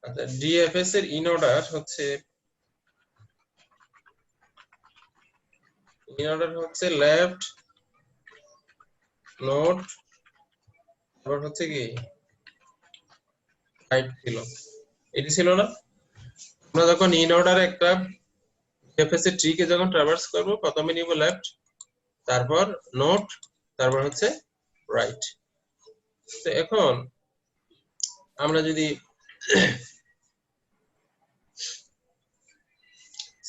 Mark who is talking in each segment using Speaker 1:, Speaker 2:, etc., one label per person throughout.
Speaker 1: আচ্ছা, ডিএফএস এর in order হচ্ছে লেফট নোট, তারপর হচ্ছে কি রাইট ছিল, এটি ছিল না? আমরা যখন ইন অর্ডার একটা ডিএফএস এর ট্রি কে যখন ট্রাভার্স করব, প্রথমে নিব লেফট, তারপর নোট, তারপর হচ্ছে রাইট। তো এখন আমরা যদি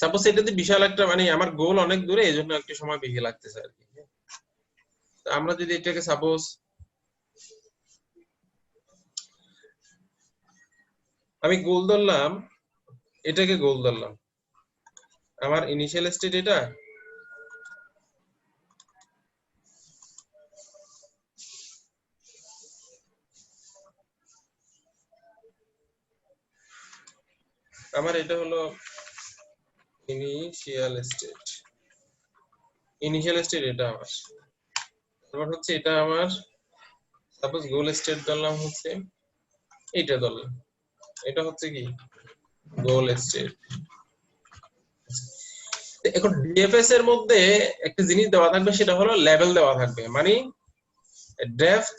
Speaker 1: সাপোজ এটাতে বিশাল একটা, মানে আমার গোল অনেক দূরে, এই জন্য একটু সময় বেশি লাগতেছে আর কি। আমরা যদি এটাকে সাপোজ আমি গোল ধরলাম, এটাকে গোল ধরলাম, আমার ইনিশিয়াল স্টেট এটা, আমার এটা হলো ইনিশিয়াল স্টেট, এটা আমার, তারপর হচ্ছে এটা আমার সাপোজ গোল স্টেট ধরলাম, হচ্ছে এইটা ধরলাম, এটা হচ্ছে কি গোল স্টেট। এখন ডিএফএস এর মধ্যে একটা জিনিস দেওয়া থাকবে, সেটা হলো লেভেল দেওয়া থাকবে, মানে ডেপথ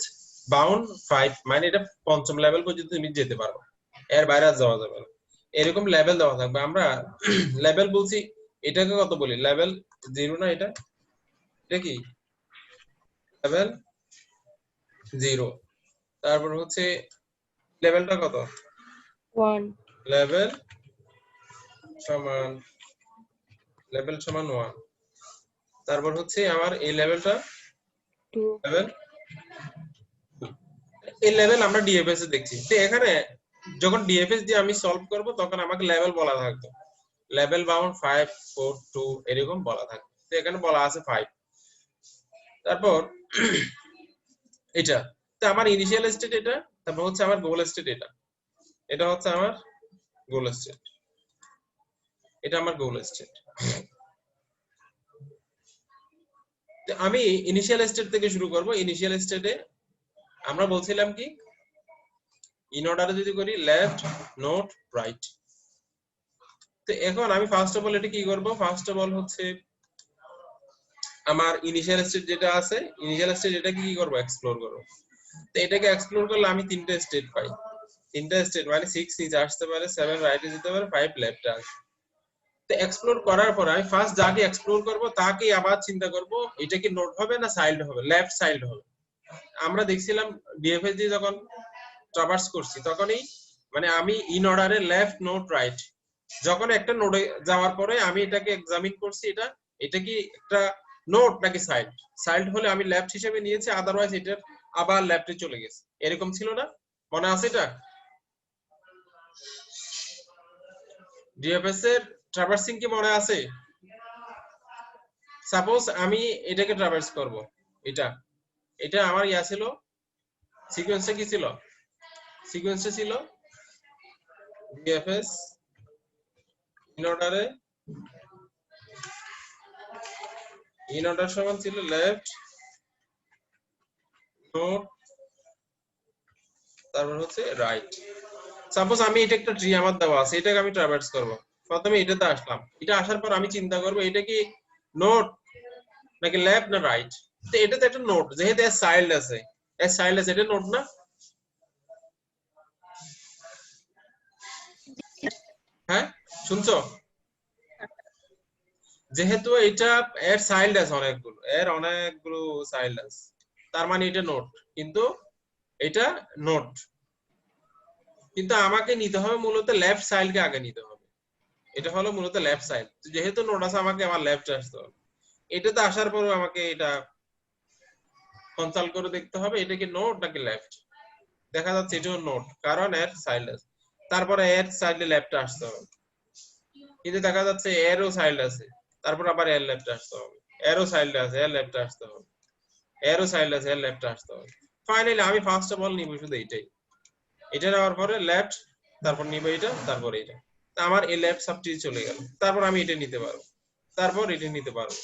Speaker 1: বাউন্ড 5, মানে এটা পঞ্চম লেভেল পর্যন্ত তুমি যেতে পারো, এর বাইরে আর যাওয়া যাবে না, এরকম লেভেল দেওয়া থাকবে। আমরা লেভেল বলছি, এটাকে কত বলি, লেভেল 0 না, এটা এটা কি লেভেল 0, তারপর হচ্ছে লেভেলটা কত
Speaker 2: 1,
Speaker 1: লেভেল সমান 1, তারপর হচ্ছে আমার এই লেভেলটা
Speaker 2: 2,
Speaker 1: লেভেল, এই লেভেল আমরা ডিএফএস এ দেখছি। তো এখানে যখন ডিএফএস দিয়ে আমি সলভ করব, তখন আমাকে লেভেল বলা থাকতো, লেভেল বাউন্ড 5, 4, 2 এরকম বলা থাকতো। তো এখানে বলা আছে 5, তারপর এটা, তো আমার ইনিশিয়াল স্টেট এটা, তারপর হচ্ছে আমার গোল স্টেট এটা, এটা হচ্ছে আমার গোল স্টেট, এটা আমার গোল স্টেট। আমি ইনিশিয়াল স্টেট থেকে শুরু করব। ইনিশিয়াল স্টেটে আমরা বলছিলাম কি, ইন অর্ডারে যদি করি লেফট নোট রাইট। তো এখন আমি ফার্স্ট অফ অল এটা কি করব, ফার্স্ট অফ অল হচ্ছে আমার ইনিশিয়াল স্টেট যেটা আছে, ইনিশিয়াল স্টেট এটাকে কি করব, এক্সপ্লোর করব। তো এটাকে এক্সপ্লোর করলে আমি তিনটা স্টেট পাই, তিনটা স্টেট মানে 6 নিচে আসতে পারে, 7 রাইটে যেতে পারে, 5 লেফটে আসে। তো এক্সপ্লোর করার পর আমি ফার্স্ট যাকে এক্সপ্লোর করব তাকে আবার চিন্তা করব, এটা কি নোট হবে না চাইল্ড হবে, লেফট চাইল্ড হবে। আমরা দেখছিলাম ডিএফএস দিয়ে যখন ট্রাভার্স করছি, তখনই মানে আমি ইন অর্ডারে লেফট নোট রাইট, যখন একটা নোডে যাওয়ার পরে আমি এটাকে এক্সামিন করছি, এটা কি একটা নোট নাকি চাইল্ড, চাইল্ড হলে আমি লেফট হিসেবে নিয়েছি, আদারওয়াইজ এটা আবার লেফটে চলে গেছে, এরকম ছিল না? মনে আছে এটা? ডিএফএস এর ট্রাভার্সিং কি মনে আছে? সাপোজ আমি এটাকে ট্রাভার্স করব, এটা আমার ইয়া ছিল, সিকোয়েন্সটা কি ছিল, সিকোয়েন্সটা ছিল ডিএফএস ইন অর্ডার সমান ছিল লেফট নোট, তারপর হচ্ছে রাইট। সাপোজ আমি এটা একটা ট্রি আমার দেওয়া আছে, এটাকে আমি ট্রাভার্স করব, প্রথমে এটাতে আসলাম, এটা আসার পর আমি চিন্তা করব এটা কি নোট নাকি লেফট না রাইট। তো এটাতে একটা নোট, যেহেতু এর চাইল্ড আছে, এটা নোট না? হ্যাঁ, শুনছো? যেহেতু এটা এর চাইল্ড আছে অনেকগুলো চাইল্ড আছে, তার মানে এটা নোট, কিন্তু এটা নোট, কিন্তু আমাকে নিতে হবে মূলত লেফট চাইল্ডকে আগে নিতে হবে, এটা হলো মূলত লেফট চাইল্ড। যেহেতু নোট আছে, আমাকে আমার লেফটে আসতে হবে। এটাতে আসার পরও আমাকে এটা কনসাল্ট করে দেখতে হবে এটা কি নোট নাকি লেফট। দেখা যাচ্ছে এটাও নোট, কারণ এর চাইল্ড আছে, তারপরে এর চাইল্ডে লেফটে আসতে হবে, কিন্তু দেখা যাচ্ছে এরও চাইল্ড আছে, তারপর আবার এর লেফটে আসতে হবে, এরও চাইল্ড আছে, এর লেফটে আসতে হবে, এরও চাইল্ড আছে, এর লেফটে আসতে হবে। ফাইনালি আমি ফার্স্ট অফ অল নিব শুধু এইটাই, এটা নেওয়ার পরে লেফট, তারপর নিব এটা, তারপর এটা, আমার এই লেফট সাবটি চলে গেল, তারপর আমি এটা নিতে পারবো, তারপর এটা নিতে পারবো,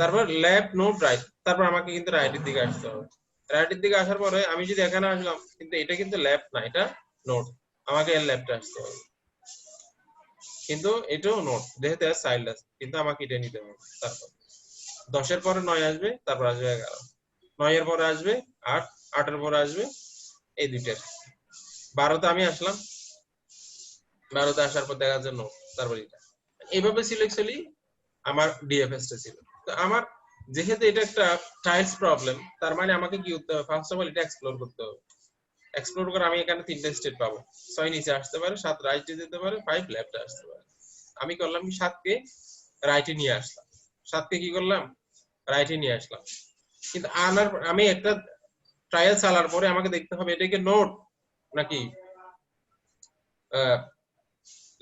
Speaker 1: তারপর লেফট নোট রাইট, তারপর আমাকে কিন্তু রাইটের দিকে আসতে হবে। রাইটের দিকে আসার পরে আমি যদি এখানে আসলাম, কিন্তু এটা কিন্তু লেফট না, এটা নোট, আমাকে এর লেফটে আসতে হবে, কিন্তু এটাও নোট যেহেতু এর চাইল্ড আছে, কিন্তু আমাকে এটা নিতে হবে। তারপর 10 এর পরে 9 আসবে, তারপর আসবে 11, 9 এর পরে আসবে 8, 8 এর পরে আসবে এই দুইটার। 12 তে আমি আসলাম, 12 তে আসার পর দেখা যাচ্ছে নোট, তারপর এটা। এইভাবে ছিল অ্যাকচুয়ালি আমার ডিএফএস টা ছিল। তো আমার যেহেতু এটা একটা চাইল্ডস প্রবলেম, তার মানে আমাকে কি করতে হবে, ফার্স্ট অফ অল এটা এক্সপ্লোর করতে হবে। এক্সপ্লোর করে আমি এখানে 3টা স্টেট পাবো, 6 নিচে আসতে পারে, 7 রাইটে যেতে পারে, 5 লেফটে আসতে পারে। আমি করলাম কি 7 কে রাইটে নিয়ে আসলাম, 7 কে কি করলাম রাইটে নিয়ে আসলাম। কিন্তু আনার আমি একটা ট্রায়াল চালার পরে আমাকে দেখতে হবে এটা কি নোট নাকি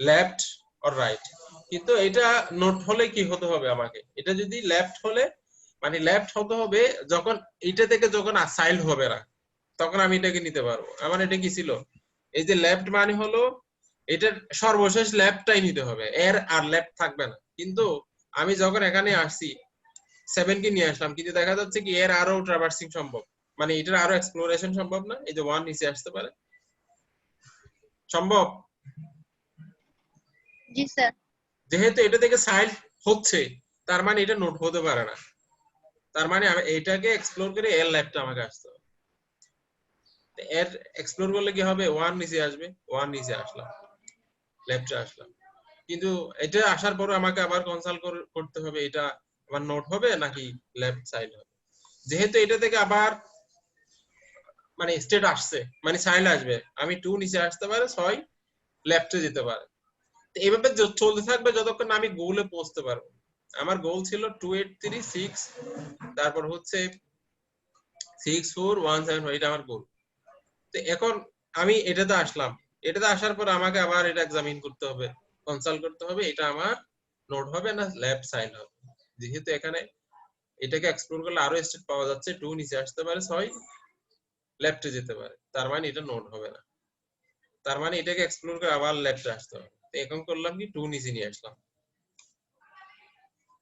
Speaker 1: লেফট অর রাইট। কিন্তু এটা নোট হলে কি হতে হবে, আমাকে এটা যদি লেফট হলে মানে লেফট হতে হবে যখন এটা থেকে যখন চাইল্ড হবে না, তখন আমি এটাকে নিতে পারবো। আমার এটা কি ছিল, এই যে লেফট মানে হলো এটার সর্বশেষ লেফটটাই নিতে হবে, এর আর লেফট থাকবে না। কিন্তু আমি যখন এখানে আসছি 7 কে নিয়ে আসলাম, কিন্তু দেখা যাচ্ছে কি এর আরো ট্রাভার্সিং সম্ভব, মানে এটার আরো এক্সপ্লোরেশন সম্ভব না। এই যে 1 নিচে আসতে পারে, সম্ভব।
Speaker 2: জি স্যার।
Speaker 1: যেহেতু এটা থেকে চাইল্ড হচ্ছে, তার মানে এটা নোট হতে পারে না। তার মানে আমি এটাকে এক্সপ্লোর করে এর লেফটে আমাকে আসতে হবে। এর এক্সপ্লোর করলে কি হবে, 1 নিচে আসবে, 1 নিচে আসলাম, লেফটে আসলাম। কিন্তু এটা আসার পরে আমাকে আবার কনসাল্ট করতে হবে এটা আমার নোট হবে নাকি লেফট সাইড হবে। যেহেতু এটা থেকে আবার মানে স্টেট আসছে, মানে চাইল্ড আসবে, আমি 2 নিচে আসতে পারে, 6 লেফটে যেতে পারে। তো এইভাবে চলতে থাকবে যতক্ষণ না আমি গোলে পৌঁছতে পারবো। আমার গোল ছিল 2836, তারপর হচ্ছে 64175, এটা আমার গোল। তো এখন আমি এটাতে আসলাম, এটাতে আসার পর আমাকে আবার এটা এক্সামিন করতে হবে, কনসাল্ট করতে হবে এটা আমার নোট হবে না লেফট সাইড হবে। যেহেতু এখানে এটাকে এক্সপ্লোর করলে আরো স্টেট পাওয়া যাচ্ছে, 2 নিচে আসতে পারে, 6 লেফটে যেতে পারে, তার মানে এটা নোট হবে না। তার মানে এটাকে এক্সপ্লোর করে আবার লেফটে আসতে হবে। তো এখন করলাম কি 2 নিচে নিয়ে আসলাম,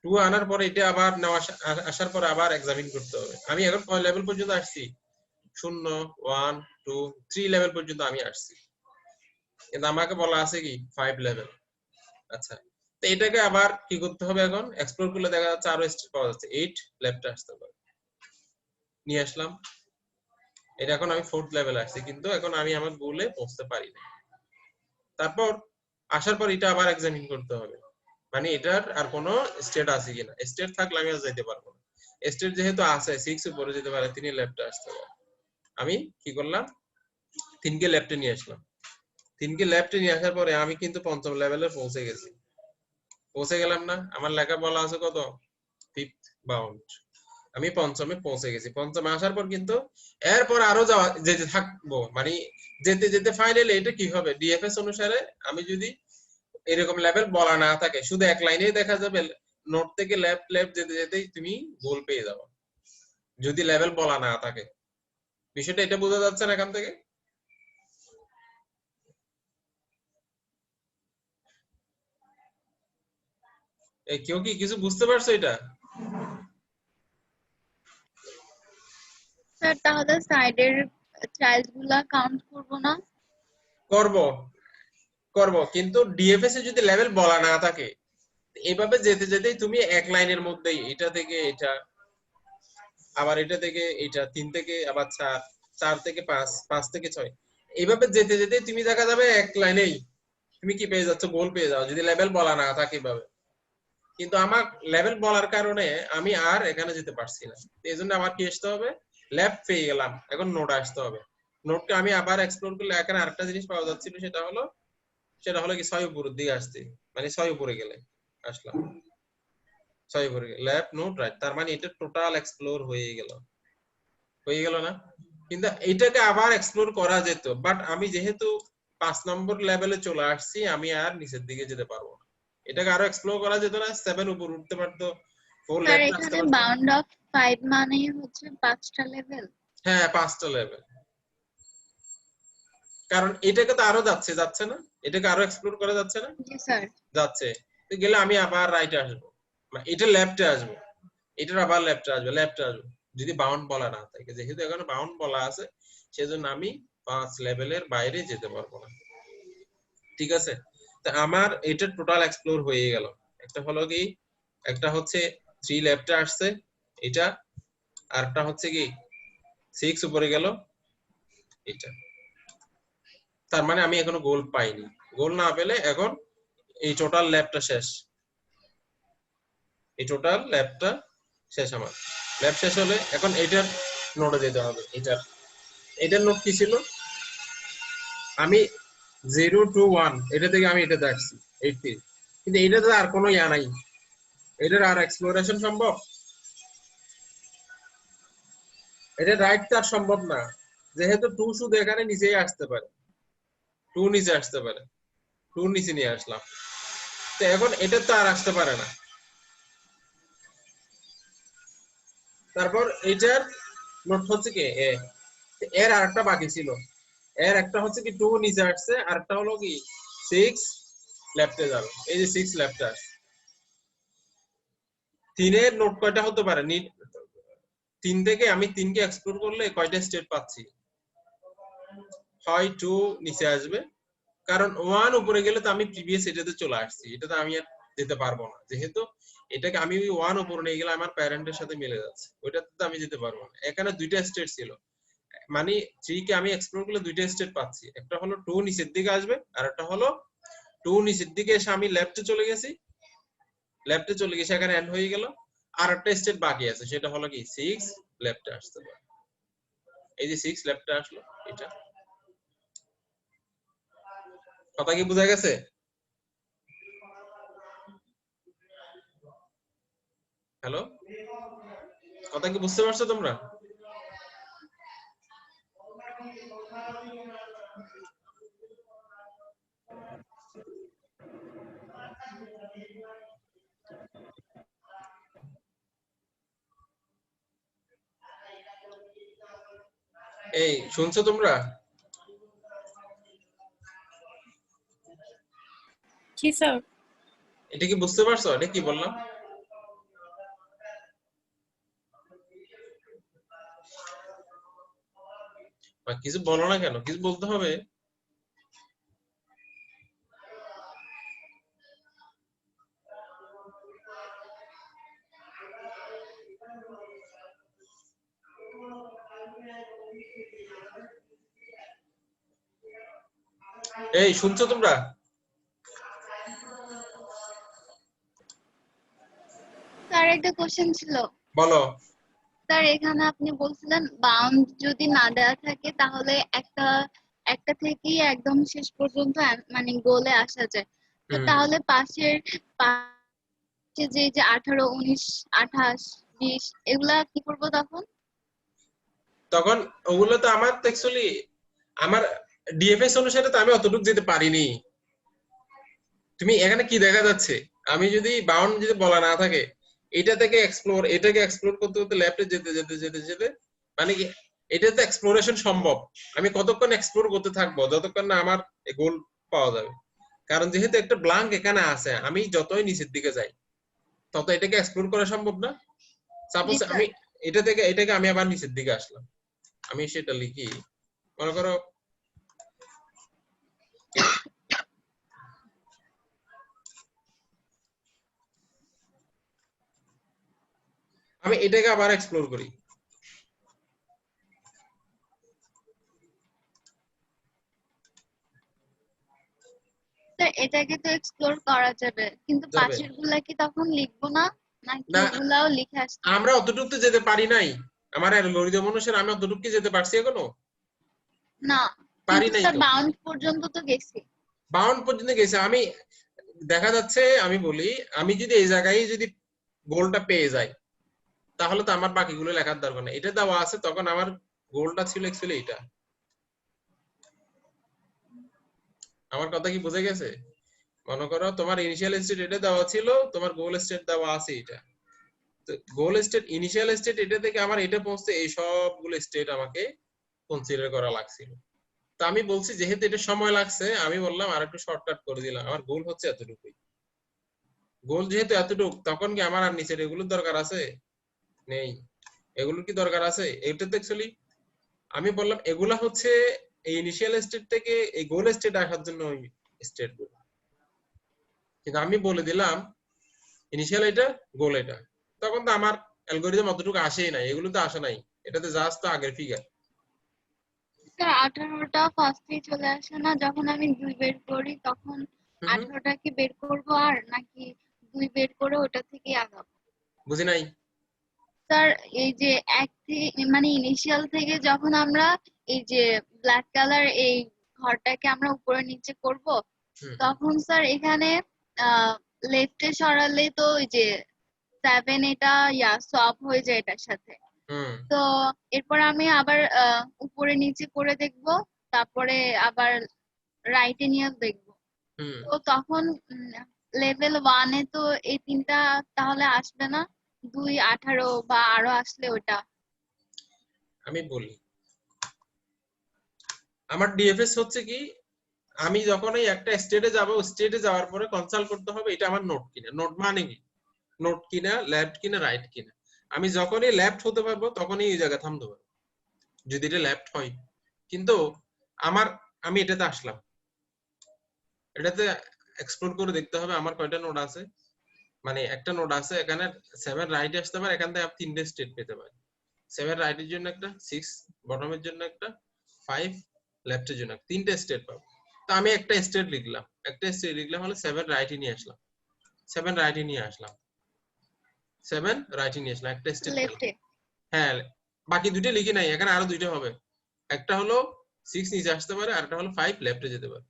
Speaker 1: 2 আনার পরে এটা আবার নেওয়া আসার পরে আবার এক্সামিন করতে হবে। আমি এখন কয় লেভেল পর্যন্ত আসছি, 0, 1, 2, 3 লেভেল পর্যন্ত আমি আসছি, কিন্তু আমাকে বলা আছে কি 5 লেভেল। আচ্ছা, তো এটাকে আবার কি করতে হবে, এখন এক্সপ্লোর করলে দেখা যাচ্ছে আরো স্টেট পাওয়া যাচ্ছে, 8 লেফটে আসতে পারে, নিয়ে আসলাম। এটা এখন আমি 4th লেভেল আসছি, কিন্তু এখন আমি আমার গোলে পৌঁছতে পারি না। তারপর আসার পর এটা আবার এক্সামিন করতে হবে, মানে এটার আর কোনো স্টেট আছে কিনা। স্টেট থাকলে আমি আর যাইতে পারবো না। স্টেট যেহেতু আছে, 6 উপরে যেতে পারে, 3 লেফটে আসতে পারে। আমি কি করলাম, 3 কে লেফটে নিয়ে আসলাম। 3 কে লেফটে নিয়ে আসার পরে আমি কিন্তু 5ম লেভেলে পৌঁছে গেছি। পৌঁছে গেলাম না, আমার লেখা বলা আছে কত, 5th বাউন্ড। আমি 5মে পৌঁছে গেছি। 5মে আসার পর কিন্তু এরপর আরো যাওয়া যেতে থাকবো, মানে যেতে যেতে ফাইনালি এটা কি হবে, ডিএফএস অনুসারে আমি যদি এরকম লেভেল বলা না থাকে, শুধু এক লাইনেই দেখা যাবে নোট থেকে লেফট লেফট যেতে যেতেই তুমি গোল পেয়ে যাবে, যদি লেভেল বলা না থাকে। বিষয়টা এটা বোঝা যাচ্ছে না এখান থেকে? এই কেউ কি কিছু বুঝতে পারছো এটা?
Speaker 2: স্যার তাহলে সাইডের চাইল্ড গুলা কাউন্ট করব না?
Speaker 1: করব, করব, কিন্তু ডিএফএস এ যদি লেভেল বলা না থাকে, এভাবে যেতে যেতেই তুমি এক লাইনের মধ্যেই এটা থেকে এটা, আবার এটা থেকে এটা, 3 থেকে আবার 4, 4 থেকে 5, 5 থেকে 6, এইভাবে যেতে যেতে তুমি দেখা যাবে এক লাইনেই তুমি কি পেয়ে যাচ্ছ, গোল পেয়ে যাও, যদি লেভেল বলা না থাকে এভাবে। কিন্তু আমার লেভেল বলার কারণে আমি আর এখানে যেতে পারছি না, এই জন্য আমার কি আসতে হবে, লেফট পেয়ে গেলাম, এখন নোট আসতে হবে। নোটকে আমি আবার এক্সপ্লোর করলে এখানে আরেকটা জিনিস পাওয়া যাচ্ছিল, সেটা হলো কি 6 উপরের দিকে আসছে, মানে 6 উপরে গেলে আসলাম, 6 উপরে লেফট নোট রাইট, তার মানে এটা টোটাল এক্সপ্লোর হয়ে গেল না। কিন্তু এটাকে আবার এক্সপ্লোর করা যেত, বাট আমি যেহেতু 5 নম্বর লেভেলে চলে আসছি, আমি আর নিচের দিকে যেতে পারবো না। এটাকে আরো এক্সপ্লোর করা যেত না, 7 উপর উঠতে পারতো, 4
Speaker 2: স্যার
Speaker 1: লেফট আসতে
Speaker 2: এখানে
Speaker 1: পারতো।
Speaker 2: বাউন্ড অফ 5 মানেই হচ্ছে 5টা লেভেল।
Speaker 1: হ্যাঁ, 5টা লেভেল, কারণ এটাকে তো আরো যাচ্ছে না, এটাকে আরো এক্সপ্লোর করা যাচ্ছে না,
Speaker 2: জি স্যার।
Speaker 1: যাচ্ছে। তো গেলে আমি আবার রাইটে আসবো, মানে এটা লেফটে আসবো, এটার আবার লেফটে আসবো, যদি বাউন্ড বলা না থাকে। যেহেতু এখানে বাউন্ড বলা আছে, সেজন্য আমি 5 লেভেলের বাইরে যেতে পারবো না। ঠিক আছে, তো আমার এটা টোটাল এক্সপ্লোর হয়ে গেল। একটা হলো কি, একটা হচ্ছে 3 লেফটে আসছে এটা, আরটা হচ্ছে কি 6 উপরে গেল এটা। তার মানে আমি এখনো গোল পাইনি। গোল না পেলে এখন এই টোটাল ল্যাবটা শেষ, এই টোটাল ল্যাবটা শেষ। আমার ল্যাব শেষ হলে এখন এটার নোটে যেতে হবে। এটার নোট কি ছিল, আমি 0 to 1 এটা থেকে আমি এটাতে আসছি 80, কিন্তু এটাতে আর কোনো ইয়া নাই, এটার আর এক্সপ্লোরেশন সম্ভব, এটা রাইট তার সম্ভব না, যেহেতু 2 শুধু এখানে নিচেই আসতে পারে, 2 নিচে আসতে পারে, 2 নিচে নিয়ে আসলাম, তো এখন এটা তো আর আসতে পারে না। তারপর এটার নোট হচ্ছে কি এ, এর আরেকটা বাকি ছিল, এর একটা হচ্ছে কি 2 নিচে আসছে, আর একটা হলো কি 6 লেফটে যাবে, এই যে 6 লেফটে আসছে। 3 এর নোট কয়টা হতে পারে, 3 থেকে আমি 3 কে এক্সপ্লোর করলে কয়টা স্টেট পাচ্ছি, হয় 2 নিচে আসবে, কারণ 1 উপরে গেলে তো আমি প্রিভিয়াস এটাতে চলে আসছি, এটাতে আমি আর যেতে পারবো না, যেহেতু এটাকে আমি 1 উপরে নিয়ে গেলে আমার প্যারেন্টের সাথে মিলে যাচ্ছে, ওইটাতে তো আমি যেতে পারবো না। এখানে দুইটা স্টেট ছিল, মানে 3 কে আমি এক্সপ্লোর করলে দুইটা স্টেট পাচ্ছি, একটা হলো 2 নিচের দিকে আসবে, আর একটা হলো 2 নিচের দিকে এসে আমি লেফটে চলে গেছি, লেফটে চলে গেছি, এখানে এন্ড হয়ে গেল। আর একটা স্টেট বাকি আছে, সেটা হলো কি 6 লেফটে আসতে পারে, এই যে 6 লেফটে আসলো এটা। কথা কি বোঝা গেছে? হ্যালো, কথা কি বুঝতে পারছো তোমরা? এই শুনছো তোমরা?
Speaker 2: জি স্যার।
Speaker 1: এটা কি বুঝতে পারছো এটা কি বললাম? বা কিছু বলো না কেন, কিছু বলতে হবে। এই শুনছো তোমরা?
Speaker 2: স্যার একটা কোশ্চেন ছিল।
Speaker 1: বলো।
Speaker 2: স্যার এখানে আপনি বলছিলেন বাউন্ড যদি না দেওয়া থাকে তাহলে একটা একটা থেকেই একদম শেষ পর্যন্ত মানে গোলে আসা যায়। তো
Speaker 1: হুম,
Speaker 2: তাহলে পাশে যে 18, 19, 28, 20 এগুলা কি করবো তখন?
Speaker 1: তখন ওগুলো তো আমার অ্যাকচুয়ালি আমার ডিএফএস অনুসারে তো আমি অতটুকু যেতে পারিনি। তুমি এখানে কি দেখা যাচ্ছে, আমি যদি বাউন্ড যদি বলা না থাকে, এটা থেকে এক্সপ্লোর, এটাকে এক্সপ্লোর করতে করতে ল্যাপটে যেতে যেতে যেতে যেতে মানে কি, এটা তো এক্সপ্লোরেশন সম্ভব। আমি কতক্ষণ এক্সপ্লোর করতে থাকবো যতক্ষণ না আমার গোল পাওয়া যাবে, কারণ যেহেতু একটা ব্লাঙ্ক এখানে আছে, আমি যতই নিচের দিকে যাই তত এটাকে এক্সপ্লোর করা সম্ভব না।
Speaker 2: জি
Speaker 1: সাপোজ
Speaker 2: স্যার।
Speaker 1: আমি এটা থেকে এটাকে আমি আবার নিচের দিকে আসলাম, আমি সেটা লিখি, মনে করো আমি এটাকে আবার এক্সপ্লোর করি।
Speaker 2: স্যার এটাকে তো এক্সপ্লোর করা যাবে, কিন্তু
Speaker 1: যাবে
Speaker 2: পাশের গুলা কি তখন লিখবো না, নাকি
Speaker 1: না,
Speaker 2: ওগুলাও লিখে আসতে
Speaker 1: আমরা
Speaker 2: হবে?
Speaker 1: অতটুকু তো যেতে পারি নাই, আমার অ্যালগরিদম অনুসারে আমি অতটুকু কি যেতে পারছি এখনো?
Speaker 2: না,
Speaker 1: পারি
Speaker 2: কিন্তু
Speaker 1: নাই
Speaker 2: স্যার
Speaker 1: তো,
Speaker 2: বাউন্ড পর্যন্ত তো গেছি।
Speaker 1: বাউন্ড পর্যন্ত গেছে আমি। দেখা যাচ্ছে আমি বলি, আমি যদি এই জায়গায় যদি গোলটা পেয়ে যাই, তাহলে তো আমার বাকিগুলো লেখার দরকার নেই, এটা দেওয়া আছে, তখন আমার গোলটা ছিল অ্যাকচুয়ালি এটা। আমার কথা কি বুঝে গেছে? মনে করো তোমার ইনিশিয়াল স্টেট এটা দেওয়া ছিল, তোমার গোল স্টেট দেওয়া আছে এটা, তো গোল স্টেট ইনিশিয়াল স্টেট এটা থেকে আমার এটা পৌঁছতে এই সবগুলো স্টেট আমাকে কনসিডার করা লাগছিল। তো আমি বলছি যেহেতু এটা সময় লাগছে, আমি বললাম আর একটু শর্টকাট করে দিলাম, আমার গোল হচ্ছে এতটুকুই। গোল যেহেতু এতটুকু, তখন কি আমার আর নিচের এগুলোর দরকার আছে? নেই। এগুলোর কি দরকার আছে? এটা তো অ্যাকচুয়ালি আমি বললাম এগুলা হচ্ছে এই ইনিশিয়াল স্টেট থেকে এই গোল স্টেট আসার জন্য স্টেট গুলো। কিন্তু আমি বলে দিলাম ইনিশিয়াল এটা, গোল এটা, তখন তো আমার অ্যালগরিদম অতটুকু আসেই নাই, এগুলো তো আসে নাই, এটাতে জাস্ট তো আগের ফিগার।
Speaker 2: স্যার 18টা ফার্স্টেই চলে আসে না? যখন আমি 2 বের করি তখন
Speaker 1: হুম হুম,
Speaker 2: 18টা কি বের করব আর নাকি 2 বের করে ওটা থেকেই আগাবো?
Speaker 1: বুঝি নাই।
Speaker 2: স্যার এই যে মানে ইনিশিয়াল থেকে যখন আমরা এই যে ব্ল্যাক কালার এই ঘরটাকে আমরা উপরে নিচে করব,
Speaker 1: হুম
Speaker 2: তখন স্যার এখানে লেফটে সরালে তো ওই যে 7 এটা সোয়াপ হয়ে যায় এটার সাথে।
Speaker 1: হুম
Speaker 2: তো এরপর আমি আবার উপরে নিচে করে দেখব, তারপরে আবার রাইটে নিয়ে দেখব।
Speaker 1: হুম।
Speaker 2: তো তখন লেভেল 1-এ তো এই তিনটা তাহলে আসবে না? 2, 18 বা আরো আসলে ওটা।
Speaker 1: আমি বলি, আমার ডিএফএস হচ্ছে কি, আমি যখন এই একটা স্টেটে যাব, স্টেটে যাওয়ার পরে কনসাল্ট করতে হবে এটা আমার নোট কিনা। নোট মানে কি, নোট কিনা, লেফট কিনা, রাইট কিনা। আমি যখনই লেফট হতে পারবো তখনই এই জায়গা থামতে পারবো, যদি এটা লেফট হয়। কিন্তু আমার, আমি এটাতে আসলাম, এটাতে এক্সপ্লোর করে দেখতে হবে আমার কয়টা নোড আছে। মানে একটা নোড আছে এখানে 7 রাইটে আসতে পারে, এখান থেকে আপনি 3টে স্টেট পেতে পারেন। 7 রাইটের জন্য একটা, 6 বটমের জন্য একটা, 5 লেফটের জন্য 3টে স্টেট পাবো। তো আমি একটা স্টেট লিখলাম, একটা স্টেট লিখলাম হলো 7 রাইটে নিয়ে আসলাম, 7 রাইটে নিয়ে আসলাম, 7 রাইটে নিয়ে আসলাম, একটা স্টেট পেলাম।
Speaker 2: লেফটে।
Speaker 1: হ্যাঁ, বাকি দুটো লিখি নাই, এখানে আরো দুইটা হবে। একটা হলো 6 নিচে আসতে পারে, আর একটা হলো 5 লেফটে যেতে পারে।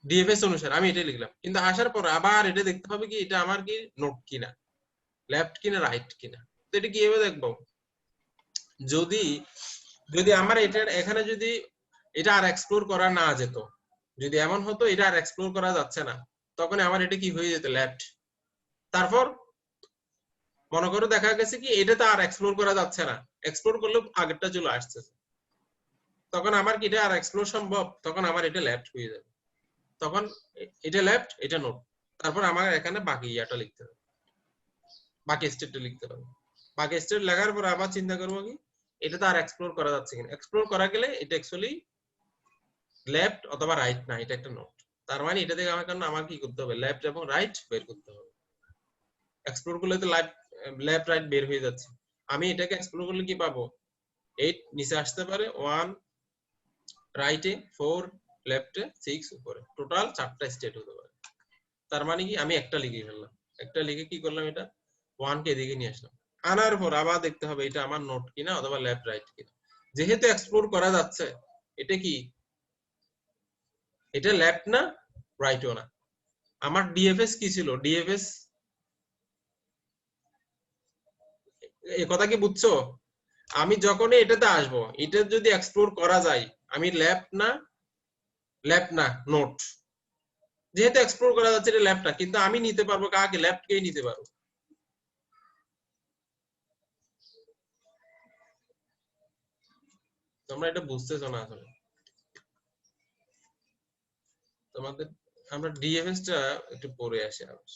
Speaker 1: ডিএফএস অনুসারে আমি এটাই লিখলাম, কিন্তু আসার পর আবার এটা দেখতে হবে কি এটা আমার কি নোট কিনা, লেফট কিনা, রাইট কিনা। তো এটা কিভাবে দেখবো, যদি যদি আমার এটা এখানে যদি এটা আর এক্সপ্লোর করা না যেত, যদি এমন হতো এটা আর এক্সপ্লোর করা যাচ্ছে না, তখন আমার এটা কি হয়ে যেত, লেফট। তারপর মনে করো দেখা গেছে কি এটা তো আর এক্সপ্লোর করা যাচ্ছে না, এক্সপ্লোর করলে আগেরটা চলে আসছে, তখন আমার কি এটা আর এক্সপ্লোর সম্ভব, তখন আমার এটা লেফট হয়ে যাবে। তখন এটা লেফট, এটা নোট। তারপর আমার এখানে বাকি ইয়াটা লিখতে হবে, বাকি স্টেটটা লিখতে হবে। বাকি স্টেট লেখার পর আবার চিন্তা করবো কি এটা তো আর এক্সপ্লোর করা যাচ্ছে কিনা। এক্সপ্লোর করা গেলে এটা অ্যাকচুয়ালি লেফট অথবা রাইট না, এটা একটা নোট। তার মানে এটা থেকে আমার কারণে আমার কি করতে হবে, লেফট এবং রাইট বের করতে হবে। এক্সপ্লোর করলে তো লেফট রাইট বের হয়ে যাচ্ছে। আমি এটাকে এক্সপ্লোর করলে কি পাবো, 8 নিচে আসতে পারে, 1 রাইটে, 4 লেফটে, 6 উপরে, টোটাল 4টা স্টেট হতে পারে। তার মানে কি আমি একটা লিখে ফেললাম, একটা লিখে কি করলাম, এটা 1 কে এদিকে নিয়ে আসলাম। আনার পর আবার দেখতে হবে এটা আমার নোট কিনা অথবা লেফট রাইট কিনা। যেহেতু এক্সপ্লোর করা যাচ্ছে, এটা কি, এটা লেফট না, রাইটও না। আমার ডিএফএস কি ছিল, ডিএফএস, এ কথা কি বুঝছো? আমি যখনই এটাতে আসবো, এটা যদি এক্সপ্লোর করা যায়, আমি লেফট না, লেফট না, নোট। যেহেতু এক্সপ্লোর করা যাচ্ছে এটা লেফট না, কিন্তু আমি নিতে পারবো কাকে, লেফট কেই নিতে পারবো। তোমরা এটা বুঝতেছো না আসলে তোমাদের। আমরা ডিএফএস টা একটু পড়ে আসি আবার।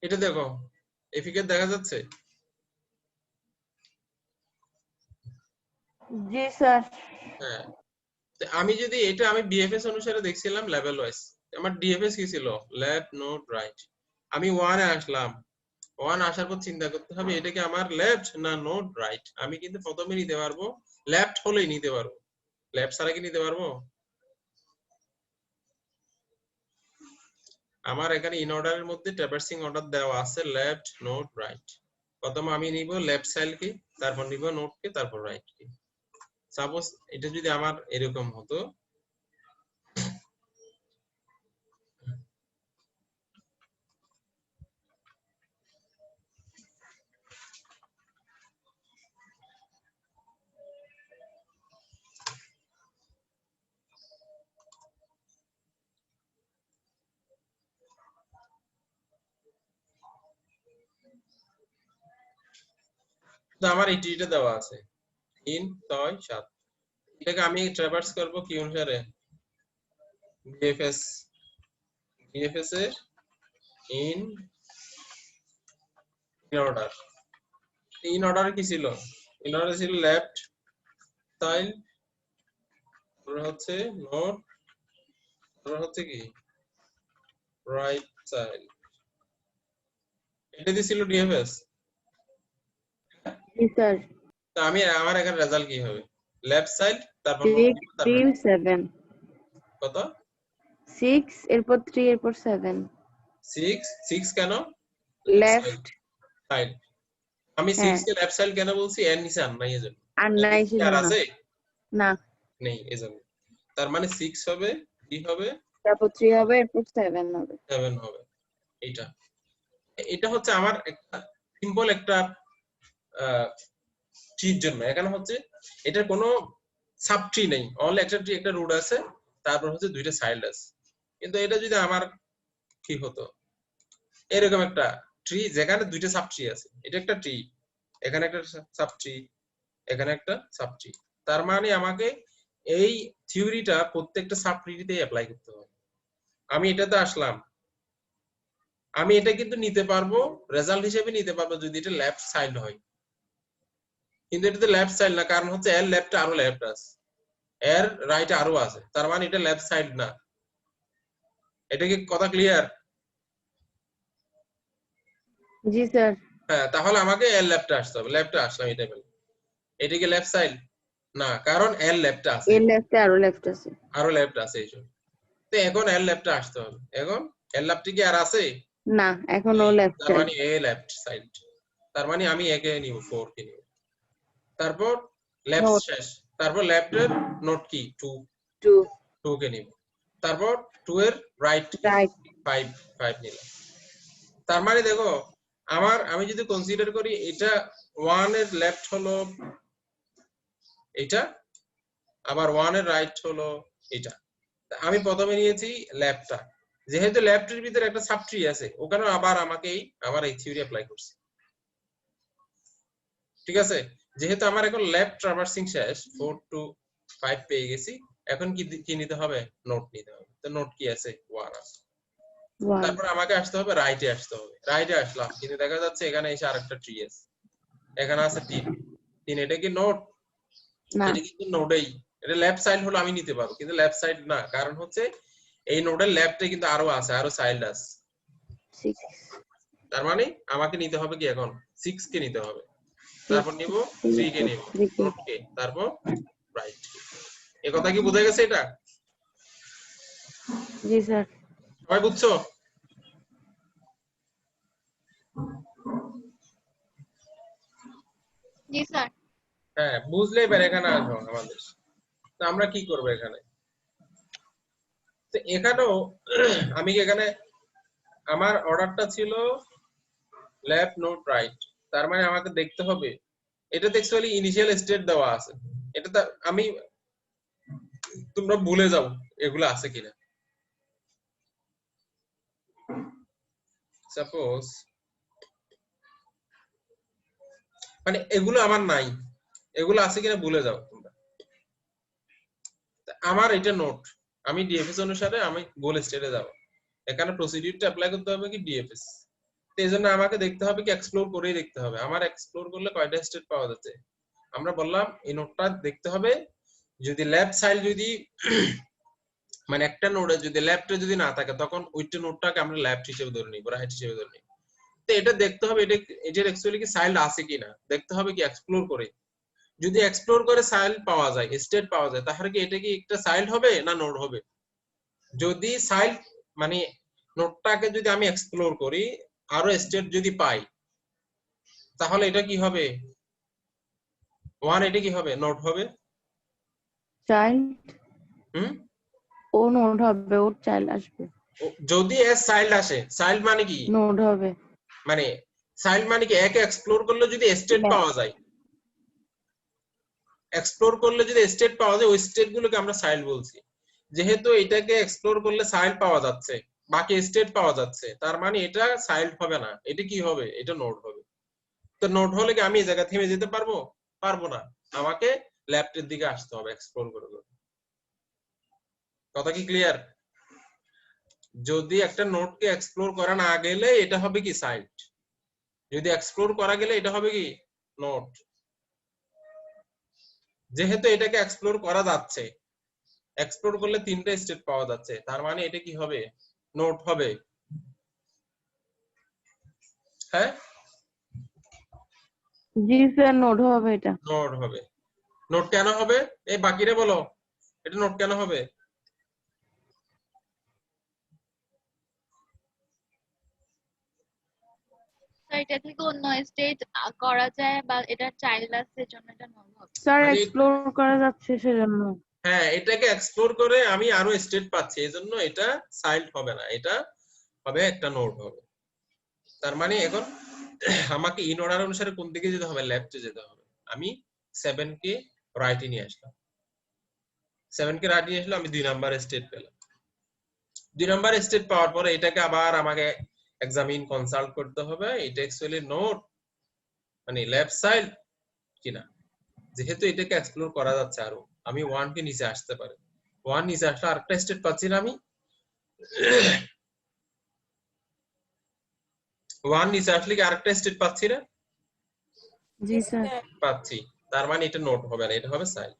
Speaker 1: এটা দেখো, এফিকে দেখা যাচ্ছে।
Speaker 3: জি স্যার।
Speaker 1: হ্যাঁ, আমি যদি এটা, আমি ডিএফএস অনুসারে দেখছিলাম লেভেল ওয়াইজ। আমার ডিএফএস কি ছিল, লেফট নোট রাইট। আমি 1 এ আসলাম, 1 আসার পর চিন্তা করতে হবে এটা কি আমার লেফট না নোট রাইট। আমি কিন্তু প্রথমে নিতে পারবো, লেফট হলেই নিতে পারবো, লেফট ছাড়া কি নিতে পারবো? আমার এখানে ইন অর্ডারের মধ্যে ট্র্যাভার্সিং অর্ডার দেওয়া আছে, লেফট নোট রাইট। প্রথম আমি নিব লেফট সাইড কি, তারপর নিব নোট কে, তারপর রাইট কি। সাপোজ এটা যদি আমার এরকম হতো, তো আমার এই ট্রিটা দেওয়া আছে 3 6 7, এটাকে আমি ট্রাভার্স করব কি অনুসারে, ডিএফএস এর ইন অর্ডার। ইন অর্ডার কি ছিল, ইন অর্ডার ছিল লেফট চাইল্ড, তারপর হচ্ছে নোট, তারপর হচ্ছে কি রাইট চাইল্ড, এটা দিছিল ডিএফএস।
Speaker 3: জি স্যার।
Speaker 1: তো আমি আমার এখানে রেজাল্ট কি হবে, লেফট সাইড তারপর
Speaker 3: 6 3 7
Speaker 1: কত
Speaker 3: 6 এরপর 3 এরপর 7
Speaker 1: 6 6 কেন
Speaker 3: লেফট
Speaker 1: সাইড, আমি 6 কে লেফট সাইড কেন বলছি, এর নিচে আর নাই এজন্য,
Speaker 3: আর নাই ছিল
Speaker 1: আর
Speaker 3: না
Speaker 1: আছে
Speaker 3: না,
Speaker 1: নেই এজন্য। তার মানে 6 হবে, কি হবে
Speaker 3: তারপর 3 হবে, এরপর 7 হবে।
Speaker 1: 7 হবে। এটা এটা হচ্ছে আমার একটা সিম্পল একটা ট্রির জন্য। এখানে হচ্ছে এটার কোনো সাব ট্রি নেই, অনলি একটা ট্রি, একটা রুট আছে, তারপর হচ্ছে দুইটা চাইল্ড আছে। কিন্তু এটা যদি আমার কি হতো, এরকম একটা ট্রি যেখানে দুইটা সাব ট্রি আছে, এটা একটা ট্রি, এখানে একটা সাব ট্রি, এখানে একটা সাব ট্রি, তার মানে আমাকে এই থিওরিটা প্রত্যেকটা সাব ট্রিতেই অ্যাপ্লাই করতে হবে। আমি এটাতে আসলাম, আমি এটা কিন্তু নিতে পারবো রেজাল্ট হিসেবে নিতে পারবো যদি এটা লেফট সাইড হয়, কিন্তু এটাতে লেফট সাইড না, কারণ হচ্ছে এর লেফটে আরো লেফট আছে, এর রাইটে আরো আছে, তার মানে এটা লেফট সাইড না। এটা কি কথা ক্লিয়ার?
Speaker 3: জি স্যার।
Speaker 1: হ্যাঁ, তাহলে আমাকে এর লেফটে আসতে হবে, লেফটে আসলাম, এটা বলি এটা কি লেফট সাইড না, কারণ এর লেফটে আছে,
Speaker 3: এর লেফটে আরো লেফট আছে।
Speaker 1: আরো লেফট আছে এই জন্য। তো এখন এর লেফটে আসতে হবে, এখন এর লেফটে কি আর আছে
Speaker 3: না, এখন ও লেফট
Speaker 1: তার মানে এ লেফট সাইড, তার মানে আমি একে নিব 4 কে নিব, তারপর লেফট
Speaker 3: নোট
Speaker 1: শেষ, তারপর লেফটের নোট কি 2
Speaker 3: 2
Speaker 1: 2 কে নিব, তারপর 2 এর রাইট
Speaker 3: রাইট
Speaker 1: 5 5 নিলাম। তার মানে দেখো আমি যদি কনসিডার করি এটা 1 এর লেফট হলো এটা, আবার 1 এর রাইট হলো এটা, আমি প্রথমে নিয়েছি লেফটটা, যেহেতু লেফটের ভিতরে একটা সাব ট্রি আছে, ওখানে আবার আমার এই থিওরি অ্যাপ্লাই করছি, ঠিক আছে। যেহেতু আমার এখন লেফট ট্রাভার্সিং শেষ, 4 টু 5 পেয়ে গেছি, এখন কি নিতে হবে, নোট নিতে হবে। তো নোট কি আছে, 1 আছে,
Speaker 3: 1
Speaker 1: তারপর আমাকে আসতে হবে রাইটে, আসতে হবে রাইটে আসলাম, কিন্তু দেখা যাচ্ছে এখানে এসে আরেকটা ট্রি আছে, এখানে আছে 3 3, এটা কি নোট,
Speaker 3: না,
Speaker 1: এটা কিন্তু নোডেই, এটা লেফট সাইড হলো আমি নিতে পারবো, কিন্তু লেফট সাইড না, কারণ হচ্ছে এই নোডের লেফটে কিন্তু আরো আছে, আরো চাইল্ড আছে,
Speaker 3: 6
Speaker 1: তার মানে আমাকে নিতে হবে কি এখন 6 কে নিতে হবে, তারপর নিব 3 কে নিব, নোট কে, তারপর রাইট। এই কথা কি বোঝা গেছে এটা?
Speaker 3: জি স্যার।
Speaker 1: সবাই বুঝছো?
Speaker 2: জি স্যার।
Speaker 1: হ্যাঁ, বুঝলে এবার এখানে আসো আমাদের, তো আমরা কি করব এখানে, তো এখানেও আমি এখানে আমার অর্ডারটা ছিল লেফট নোট রাইট, তার মানে আমাকে দেখতে হবে এটাতে অ্যাকচুয়ালি ইনিশিয়াল স্টেট দেওয়া আছে, এটা আমি তোমরা ভুলে যাও এগুলো আছে কিনা। সাপোজ মানে এগুলো আমার নাই, এগুলো আছে কিনা ভুলে যাও তোমরা। আমার এটা নোট, আমি ডিএফএস অনুসারে আমি গোল স্টেটে যাব, এখানে প্রসিডিউরটা অ্যাপ্লাই করতে হবে কি ডিএফএস, তো এই জন্য আমাকে দেখতে হবে কি এক্সপ্লোর করেই দেখতে হবে, আমার এক্সপ্লোর করলে কয়টা স্টেট পাওয়া যাচ্ছে। আমরা বললাম এই নোটটা দেখতে হবে, যদি লেফট সাইড যদি মানে একটা নোডে যদি লেফটে যদি না থাকে, তখন ওইটা নোটটাকে আমরা লেফট হিসেবে ধরে নিব, রাইট হিসেবে ধরে নিব। তো এটা দেখতে হবে এটার অ্যাকচুয়ালি কি চাইল্ড আছে কিনা, দেখতে হবে কি এক্সপ্লোর করে, যদি এক্সপ্লোর করে চাইল্ড পাওয়া যায়, স্টেট পাওয়া যায়, তাহলে কি এটা কি একটা চাইল্ড হবে না নোড হবে। যদি চাইল্ড মানে নোটটাকে যদি আমি এক্সপ্লোর করি আরো স্টেট যদি পাই, তাহলে এটা কি হবে 1, এটা কি হবে নোট হবে।
Speaker 3: চাইল্ড
Speaker 1: হুম,
Speaker 3: ও নোড হবে, ওর চাইল্ড আসবে।
Speaker 1: যদি এস চাইল্ড আসে, চাইল্ড মানে কি,
Speaker 3: নোড হবে
Speaker 1: মানে চাইল্ড মানে কি একে এক্সপ্লোর করলে যদি স্টেট পাওয়া যায়, এক্সপ্লোর করলে যদি স্টেট পাওয়া যায়, ওই স্টেট গুলোকে আমরা চাইল্ড বলছি। যেহেতু এটাকে এক্সপ্লোর করলে চাইল্ড পাওয়া যাচ্ছে, বাকি স্টেট পাওয়া যাচ্ছে, তার মানে এটা চাইল্ড হবে না, এটা কি হবে, এটা নোড হবে। তো নোট হলে কি আমি এই জায়গা থেমে যেতে পারবো? পারবো না, আমাকে লেফটের দিকে আসতে হবে এক্সপ্লোর করে করে। কথা কি ক্লিয়ার? যদি একটা নোটকে এক্সপ্লোর করা না গেলে এটা হবে কি সাইট, যদি এক্সপ্লোর করা গেলে এটা হবে কি নোট। যেহেতু এটাকে এক্সপ্লোর করা যাচ্ছে, এক্সপ্লোর করলে তিনটা স্টেট পাওয়া যাচ্ছে, তার মানে এটা কি হবে? নোট হবে। হ্যাঁ,
Speaker 3: জি স্যার, নোট হবে এটা।
Speaker 1: নোট হবে। নোট কেন হবে? এই বাকিরে বলো, এটা নোট কেন হবে?
Speaker 2: তো এটা থেকে অন্য স্টেট করা যায় বা এটা চাইল্ড আছে জন্য এটা নোট হবে।
Speaker 3: স্যার
Speaker 1: মানে
Speaker 3: এক্সপ্লোর করা যাচ্ছে সেজন্য।
Speaker 1: হ্যাঁ, এটাকে এক্সপ্লোর করে আমি আরো স্টেট পাচ্ছি, এজন্য এটা চাইল্ড হবে না, এটা হবে একটা নোট হবে। তার মানে এখন আমাকে ইন অর্ডার অনুসারে কোন দিকে যেতে হবে? লেফটে যেতে হবে। আমি 7 কে রাইটে নিয়ে আসলাম, 7 কে রাইটে নিয়ে আসলাম, আমি 2 নাম্বার স্টেট পেলাম। 2 নাম্বার স্টেট পাওয়ার পরে এটাকে আবার আমাকে এক্সামিন কনসাল্ট করতে হবে, এটা অ্যাকচুয়ালি নোট মানে লেফট সাইড কিনা। যেহেতু এটাকে এক্সপ্লোর করা যাচ্ছে আরো, আমি 1 কে নিচে আসতে পারি, 1 নিচে আসলে আরেকটা স্টেট পাচ্ছি না আমি? 1 নিচে আসলে কি আরেকটা স্টেট পাচ্ছি না?
Speaker 3: জি স্যার।
Speaker 1: পাচ্ছি। তার মানে এটা নোট হবে না, এটা হবে সাইড।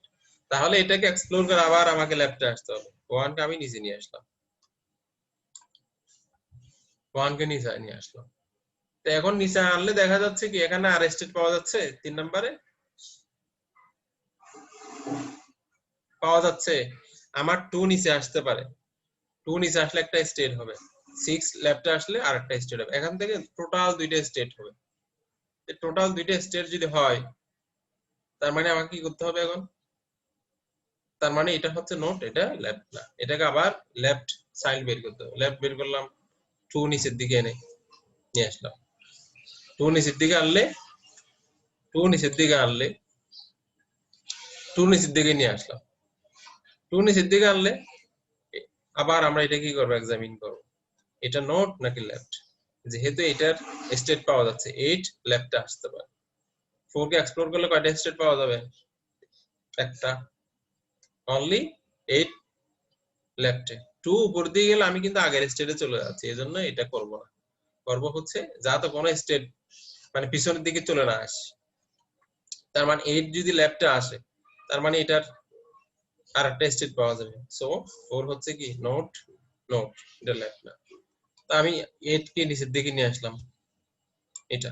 Speaker 1: তাহলে এটাকে এক্সপ্লোর করে আবার আমাকে লেফটে আসতে হবে, 1 কে আমি নিচে নিয়ে আসলাম, 1 কে নিচে নিয়ে আসলাম। তো এখন নিচে আনলে দেখা যাচ্ছে কি এখানে আর স্টেট পাওয়া যাচ্ছে 3 নম্বরে পাওয়া যাচ্ছে। আমার 2 নিচে আসতে পারে, 2 নিচে আসলে একটা স্টেট হবে, 6 লেফটে আসলে আরেকটা স্টেট হবে। এখান থেকে টোটাল 2টা স্টেট হবে। টোটাল 2টা স্টেট যদি হয়, তার মানে আমাকে কি করতে হবে এখন? তার মানে এটা হচ্ছে নোট, এটা লেফট না, এটাকে আবার লেফট সাইড বের করতে হবে। লেফট বের করলাম, 2 নিচের দিকে এনে নিয়ে আসলাম, 2 নিচের দিকে আনলে 2 নিচের দিকে আনলে 2 নিচের দিকে নিয়ে আসলাম, 2 নিচের দিকে আনলে আবার আমরা এটা কি করব? এক্সামিন করব, এটা নোট নাকি লেফট। যেহেতু এটার স্টেট পাওয়া যাচ্ছে 8 লেফটে আসতে পারে, 4 কে এক্সপ্লোর করলে কয়টা স্টেট পাওয়া যাবে? একটা, অনলি 8 লেফটে। 2 উপর দিয়ে গেলে আমি কিন্তু আগের স্টেটে চলে যাচ্ছি, এজন্য এটা করব না। করব হচ্ছে যা তো কোনো স্টেট মানে পিছনের দিকে চলে না আসে। তার মানে 8 যদি লেফটে আসে, তার মানে এটার আরেকটা স্টেট পাওয়া যাবে। সো 4 হচ্ছে কি নোট, নোট, এটা লেফট না। তা আমি 8 কে নিচের দিকে নিয়ে আসলাম, এটা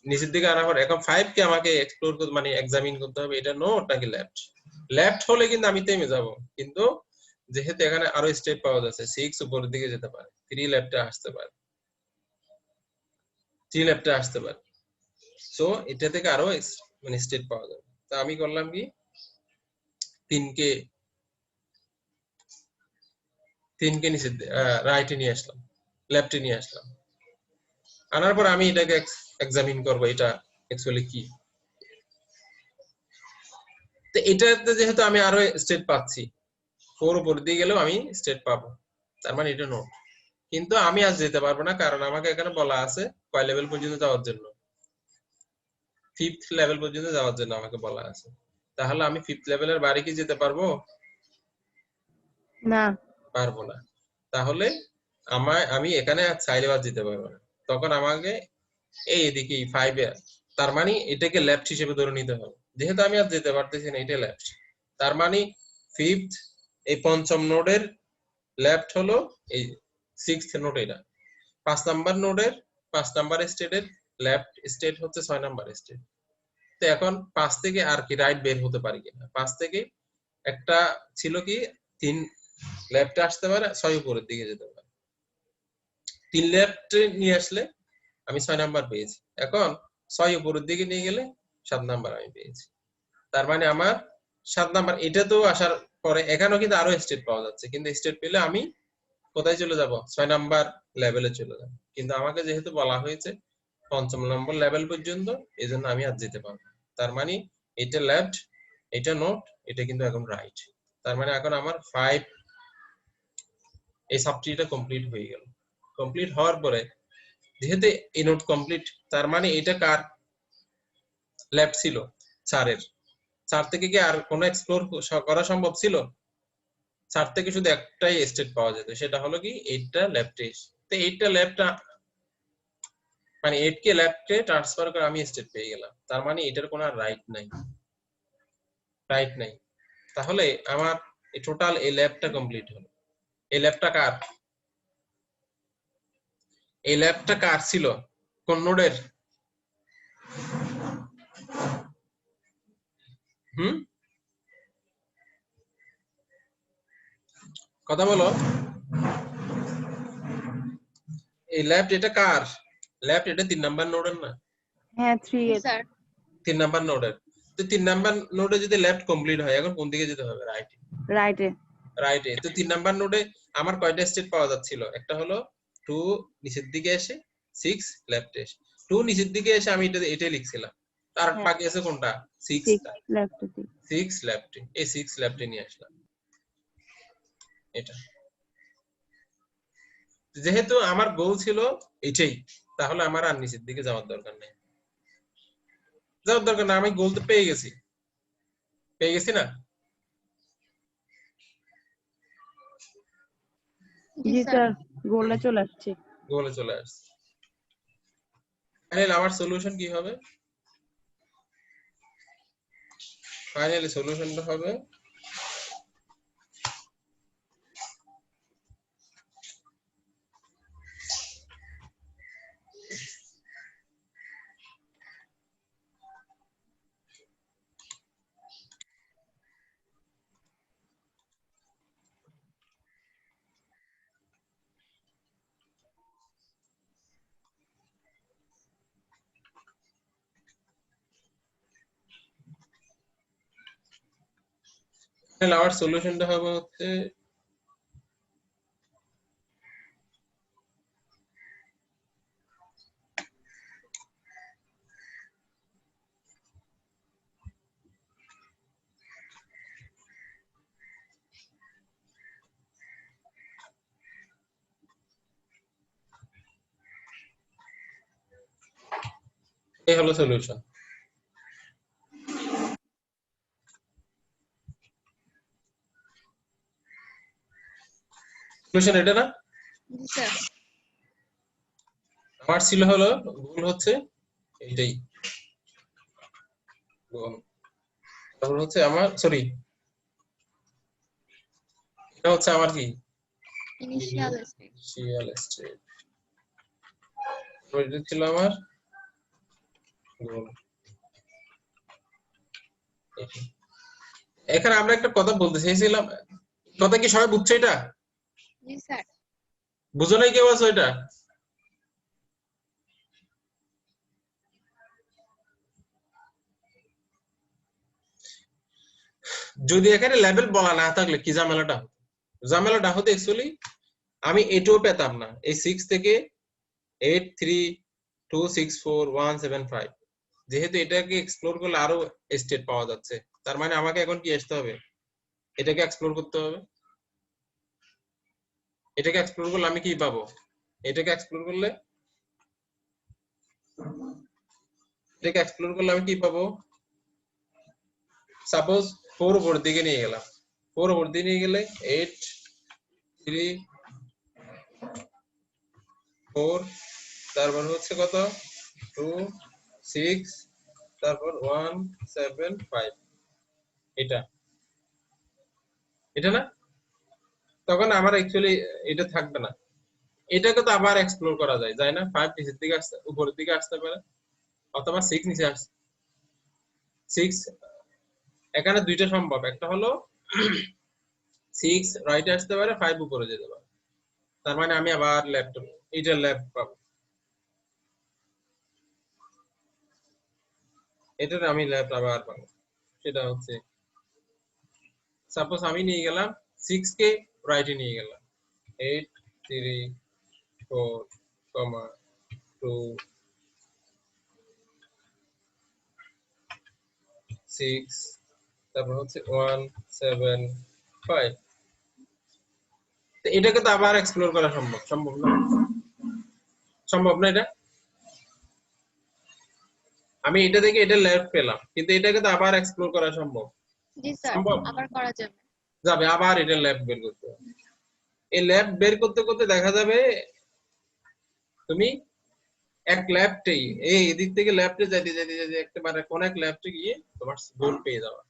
Speaker 1: নিচের দিকে আনার পর এখন 5 কে আমাকে এক্সপ্লোর করতে মানে এক্সামিন করতে হবে, এটা নোট নাকি লেফট। লেফট হলে কিন্তু আমি থেমে যাব, কিন্তু যেহেতু এখানে আরো স্টেট পাওয়া যাচ্ছে, 6 উপরের দিকে যেতে পারে, 3 লেফটে আসতে পারে, 3 লেফটে আসতে পারে। সো এটা থেকে আরো মানে স্টেট পাওয়া যাবে। তা আমি করলাম কি 3 কে নিচে রাইটে নিয়ে আসলাম, লেফটে নিয়ে আসলাম। আনার পর আমি এটাকে এক্সামিন করব, এটা অ্যাকচুয়ালি কি। তো এটাতে যেহেতু আমি আরো স্টেট পাচ্ছি, 4 উপর দিয়ে গেলেও আমি স্টেট পাবো, তার মানে এটা নোট। কিন্তু আমি আজ যেতে পারবো না, কারণ আমাকে এখানে বলা আছে কয় লেভেল পর্যন্ত যাওয়ার জন্য? 5th লেভেল পর্যন্ত যাওয়ার জন্য আমাকে বলা আছে। তাহলে আমি 5th লেভেলের বাইরে কি যেতে পারবো?
Speaker 3: না।
Speaker 1: পারবো না। তাহলে আমি এখানে আর চাইলে আর যেতে পারবো না, তখন আমাকে এই এদিকে 5 এ, তার মানে এটাকে লেফট হিসেবে ধরে নিতে হবে। যেহেতু আমি আর যেতে পারতেছি না, এটা লেফট, তার মানে 5th এই পঞ্চম নোডের লেফট হলো এই 6th নোড, এটা 5 নাম্বার নোডের 5 নাম্বার স্টেটের লেফট স্টেট হচ্ছে 6 নাম্বার স্টেট। তো এখন 5 থেকে আর কি রাইট বের হতে পারি কিনা? 5 থেকে একটা ছিল কি 3 লেফটে আসতে পারে, 6 উপরের দিকে যেতে পারে। 3 লেফটে নিয়ে আসলে আমি 6 নাম্বার পেয়েছি। এখন 6 উপরের দিকে নিয়ে গেলে 7 নাম্বার আমি পেয়েছি। তার মানে আমার 7 নাম্বার এটা তো আসার পরে এখানেও কিন্তু আরো স্টেট পাওয়া যাচ্ছে, কিন্তু স্টেট পেলে আমি কোথায় চলে যাব? 6 নাম্বার লেভেলে চলে যাব। কিন্তু আমাকে যেহেতু বলা হয়েছে 5ম নম্বর লেভেল পর্যন্ত, এজন্য আমি আর যেতে পারবো। তার মানে এটা লেফট, এটা নোট, এটা কিন্তু এখন রাইট। তার মানে এখন আমার 5 এই সাবট্রিটা কমপ্লিট হয়ে গেল। কমপ্লিট হওয়ার পরে যেহেতু এই নোট কমপ্লিট, তার মানে এটা কার লেফট ছিল? স্যারের। স্যার থেকে কি আর কোনো এক্সপ্লোর করা সম্ভব ছিল? স্যার থেকে শুধু একটাই স্টেট পাওয়া যেত, সেটা হলো কি এইটটা লেফটে। তো এইটটা লেফটটা মানে 8 কে লেফটে ট্রান্সফার করে আমি স্টেট পেয়ে গেলাম। তার মানে এটার কোনো রাইট নাই, রাইট নাই। তাহলে আমার এই টোটাল এই ল্যাবটা কমপ্লিট হলো। এই ল্যাবটা কার? এই ল্যাবটা কার ছিল? কোন নোডের? হুম, কথা বলো। এই ল্যাব এটা কার? ল্যাব এটা 3 নাম্বার নোডের না?
Speaker 3: হ্যাঁ 3
Speaker 2: জি
Speaker 3: এর
Speaker 2: স্যার।
Speaker 1: 3 নাম্বার নোডের। তো 3 নাম্বার নোডে যদি লেফট কমপ্লিট হয়, এখন কোন দিকে যেতে হবে? রাইটে।
Speaker 3: রাইটে।
Speaker 1: রাইটে। তো 3 নাম্বার নোডে আমার কয়টা স্টেট পাওয়া যাচ্ছিল? একটা হলো 2 নিচের দিকে এসে, 6 লেফটে এসে। 2 নিচের দিকে এসে আমি এটাই লিখছিলাম। তার
Speaker 3: হ্যাঁ
Speaker 1: বাকি আছে কোনটা? 6
Speaker 3: 6
Speaker 1: টা।
Speaker 3: লেফটে।
Speaker 1: 6 লেফটে। এই 6 লেফটে নিয়ে আসলাম এটা। যেহেতু আমার গোল ছিল এটাই, তাহলে আমার আর নিচের দিকে যাওয়ার দরকার নেই। যাওয়ার দরকার না, আমি গোল তো পেয়ে গেছি। পেয়ে গেছি না?
Speaker 2: জি
Speaker 3: জি
Speaker 2: স্যার।
Speaker 3: স্যার, গোলে চলে আসছে।
Speaker 1: গোলে চলে আসছে। ফাইনালি আমার সলিউশন কি হবে? ফাইনালি সলিউশনটা হবে ফাইনালি আমার সলিউশনটা হবে হচ্ছে এই হলো সলিউশন। সলিউশন এটা না?
Speaker 2: জি স্যার।
Speaker 1: আমার ছিল হলো গোল হচ্ছে এইটাই গোল। তারপর হচ্ছে আমার সরি, এটা হচ্ছে আমার কি
Speaker 2: ইনিশিয়াল স্টেট।
Speaker 1: Initial state. এটা ছিল আমার গোল। এখানে আমরা একটা কথা বলতে চাইছিলাম, কথা কি সবাই বুঝছো? এটা
Speaker 2: জি স্যার।
Speaker 1: বুঝো নাই কেউ আছো এটা? যদি এখানে লেভেল বলা না থাকলে কি ঝামেলাটা হতো? ঝামেলাটা হতো অ্যাকচুয়ালি আমি এটাও পেতাম না, এই 6 থেকে 8 3 2 6 4 1 7 5। যেহেতু এটাকে এক্সপ্লোর করলে আরো স্টেট পাওয়া যাচ্ছে, তার মানে আমাকে এখন কি আসতে হবে? এটাকে এক্সপ্লোর করতে হবে। এটাকে এক্সপ্লোর করলে আমি কি পাবো? এটাকে এক্সপ্লোর করলে আমি কি পাবো? সাপোজ 4 উপর দিকে নিয়ে গেলাম, 4 উপর দিকে নিয়ে গেলে 8 3 4, তারপর হচ্ছে কত 2 6, তারপর 1 7 5। এটা এটা না? তখন আমার অ্যাকচুয়ালি এটা থাকবে না। এটাকে তো আবার এক্সপ্লোর করা যায়, যায় না? 5 নিচের দিকে আসতে, উপরের দিকে আসতে পারে, অথবা 6 নিচে আসতে। 6 এখানে দুইটা সম্ভব, একটা হলো 6 রাইটে আসতে পারে, 5 উপরে যেতে পারে। তার মানে আমি আবার লেফট, এটা লেফট পাবো, এটার আমি লেফট আবার পাবো। সেটা হচ্ছে সাপোজ আমি নিয়ে গেলাম 6 কে রাইটে নিয়ে গেলাম, 8 3 4 2 6, তারপর হচ্ছে 1 7 5। তো এটাকে তো আবার এক্সপ্লোর করা সম্ভব? সম্ভব না? সম্ভব না এটা? আমি এটা থেকে এটা লেফট পেলাম, কিন্তু এটাকে তো আবার এক্সপ্লোর করা সম্ভব।
Speaker 2: জি স্যার,
Speaker 1: সম্ভব
Speaker 2: আবার করা যাবে।
Speaker 1: যাবে, আবার এটা লেফট বের করতে হবে। এই লেফট বের করতে করতে দেখা যাবে তুমি এক লেফটেই এই এদিক থেকে লেফটে যাইতে যাইতে যাইতে একেবারে কোন এক লেফটে গিয়ে তোমার গোল পেয়ে যাওয়া,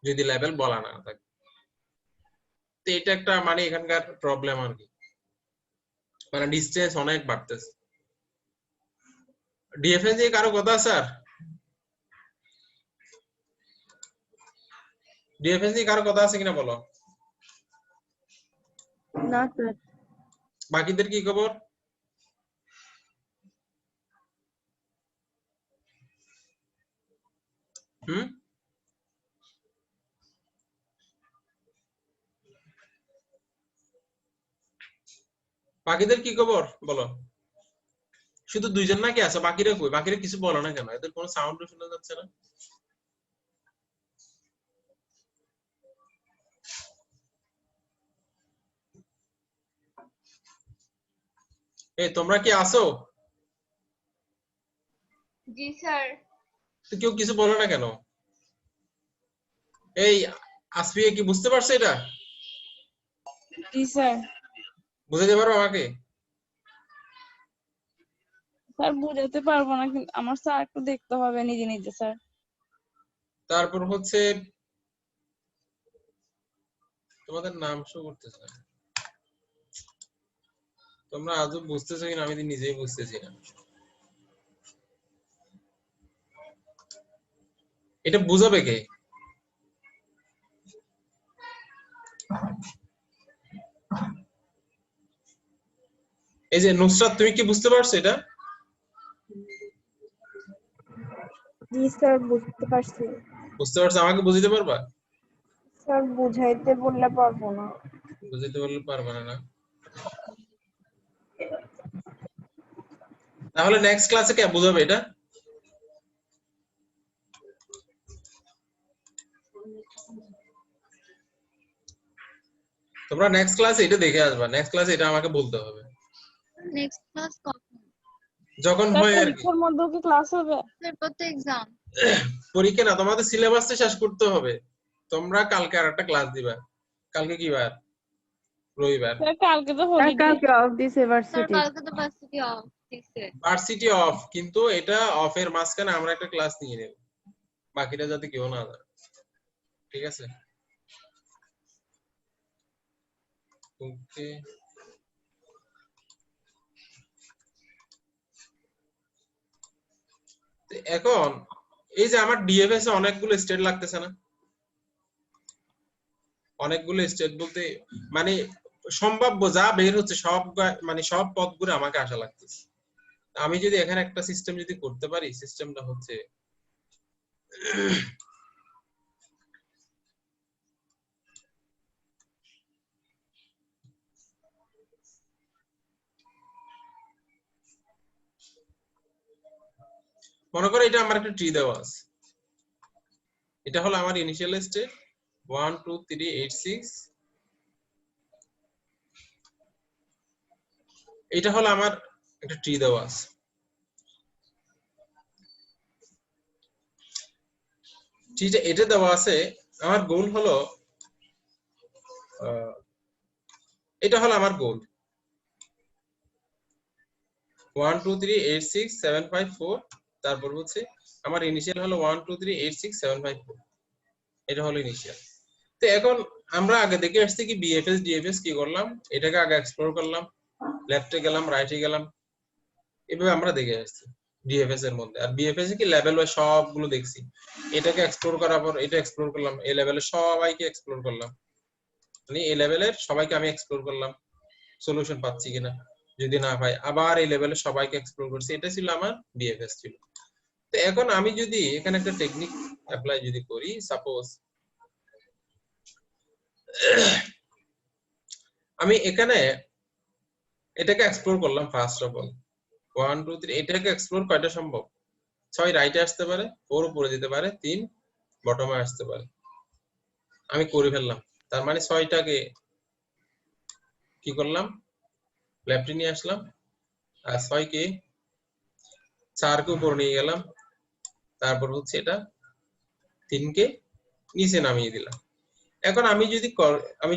Speaker 1: যদি লেভেল বলা না থাকে। তো এটা একটা মানে এখানকার প্রবলেম আর কি, মানে ডিসটেন্স অনেক বাড়তেছে। ডিএফএস নিয়ে কারো কথা স্যার? ডিএফএস নিয়ে কারো কথা আছে কিনা বলো?
Speaker 3: না স্যার।
Speaker 1: বাকিদের কি খবর? হুম, বাকিদের কি খবর বলো? শুধু দুইজন নাকি আছে? বাকিরা কই? বাকিরা কিছু বলো না কেন? এদের কোনো সাউন্ড শোনা যাচ্ছে না। এই তোমরা কি আসো?
Speaker 2: জি স্যার।
Speaker 1: তো কেউ কিছু বলো না কেন? এই আসফিয়া কি বুঝতে পারছো এটা?
Speaker 3: জি স্যার।
Speaker 1: বুঝাতে পারো আমাকে?
Speaker 3: স্যার বুঝাতে পারবো না, কিন্তু আমার স্যার একটু দেখতে হবে নিজে নিজে স্যার।
Speaker 1: তারপর হচ্ছে তোমাদের নাম শো করতেছে না। তোমরা আজও বুঝতেছো কিনা আমি তো নিজেই বুঝতেছি না। এটা বুঝাবে কে? এই যে নুসরাত, তুমি কি বুঝতে পারছো এটা?
Speaker 4: জি স্যার, বুঝতে পারছি।
Speaker 1: বুঝতে পারছো? আমাকে বুঝাতে পারবা?
Speaker 4: স্যার বুঝাইতে বললে পারবো না।
Speaker 1: বুঝাতে বললে পারবা না না? তাহলে নেক্সট ক্লাসে কে বুঝাবে এটা? তোমরা নেক্সট ক্লাসে এটা দেখে আসবা, নেক্সট ক্লাসে এটা আমাকে বলতে হবে
Speaker 2: নেক্সট ক্লাস কখন?
Speaker 1: যখন
Speaker 3: স্যার
Speaker 1: হয় আর কি।
Speaker 3: পরীক্ষার মধ্যেও কি ক্লাস হবে?
Speaker 2: এরপর তো এক্সাম।
Speaker 1: পরীক্ষা না, তোমাদের সিলেবাসটা শেষ করতে হবে। তোমরা কালকে আর একটা ক্লাস দিবা। কালকে কি বার? রবিবার।
Speaker 3: স্যার কালকে তো
Speaker 4: স্যার
Speaker 3: হলিডে।
Speaker 4: কালকে অফ দিছে
Speaker 2: স্যার
Speaker 4: ভার্সিটি।
Speaker 2: কালকে তো ভার্সিটি অফ দিছে।
Speaker 1: ভার্সিটি অফ, কিন্তু এটা অফের মাঝখানে আমরা একটা ক্লাস নিয়ে নেব, বাকিটা যাতে কেউ না জানে। ঠিক আছে? ওকে। এখন এই যে আমার ডিএফএস এ অনেকগুলো স্টেট লাগতেছে না? অনেকগুলো স্টেট বলতে মানে সম্ভাব্য যা বের হচ্ছে সব মানে সব পদগুলো আমাকে আসা লাগতেছে। আমি যদি এখানে একটা সিস্টেম যদি করতে পারি, সিস্টেমটা হচ্ছে মনে করো এটা আমার একটা ট্রি দেওয়া আছে। এটা হলো আমার ইনিশিয়াল স্টেট 1 2 3 8 6। এটা হলো আমার একটা ট্রি দেওয়া আছে। ট্রিটা এটা দেওয়া আছে। আমার গোল হলো এটা হলো আমার গোল 1 2 3 8 6 7 5 4। তারপর হচ্ছে আমার ইনিশিয়াল হলো 1 2 3 8 6 7 5 4। এটা হলো ইনিশিয়াল। তো এখন আমরা আগে দেখে আসছি কি বিএফএস ডিএফএস কি করলাম, এটাকে আগে এক্সপ্লোর করলাম, লেফটে গেলাম রাইটে গেলাম, এভাবে আমরা দেখে আসছি ডিএফএস এর মধ্যে। আর বিএফএস এ কি লেভেল ওয়াইজ সবগুলো দেখছি। এটাকে এক্সপ্লোর করার পর এটা এক্সপ্লোর করলাম, এই লেভেলে সবাইকে এক্সপ্লোর করলাম, মানে এই লেভেলের সবাইকে আমি এক্সপ্লোর করলাম, সলিউশন পাচ্ছি কিনা। যদি না পাই আবার এই লেভেলে সবাইকে এক্সপ্লোর করছি। এটা ছিল আমার বিএফএস ছিল। তো এখন আমি যদি এখানে একটা টেকনিক অ্যাপ্লাই যদি করি, সাপোজ আমি এখানে এটাকে এক্সপ্লোর করলাম ফার্স্ট অফ অল 1 2 3। এটাকে এক্সপ্লোর কয়টা সম্ভব? 6 রাইটে আসতে পারে, 4 উপরে যেতে পারে, 3 বটমে আসতে পারে। আমি করে ফেললাম। তার মানে 6টাকে কি করলাম, লেফটে নিয়ে আসলাম, আর 6 কে 4 কে উপরে নিয়ে গেলাম, তারপর হচ্ছে এটা 3 কে নিচে নামিয়ে দিলাম। এখন আমি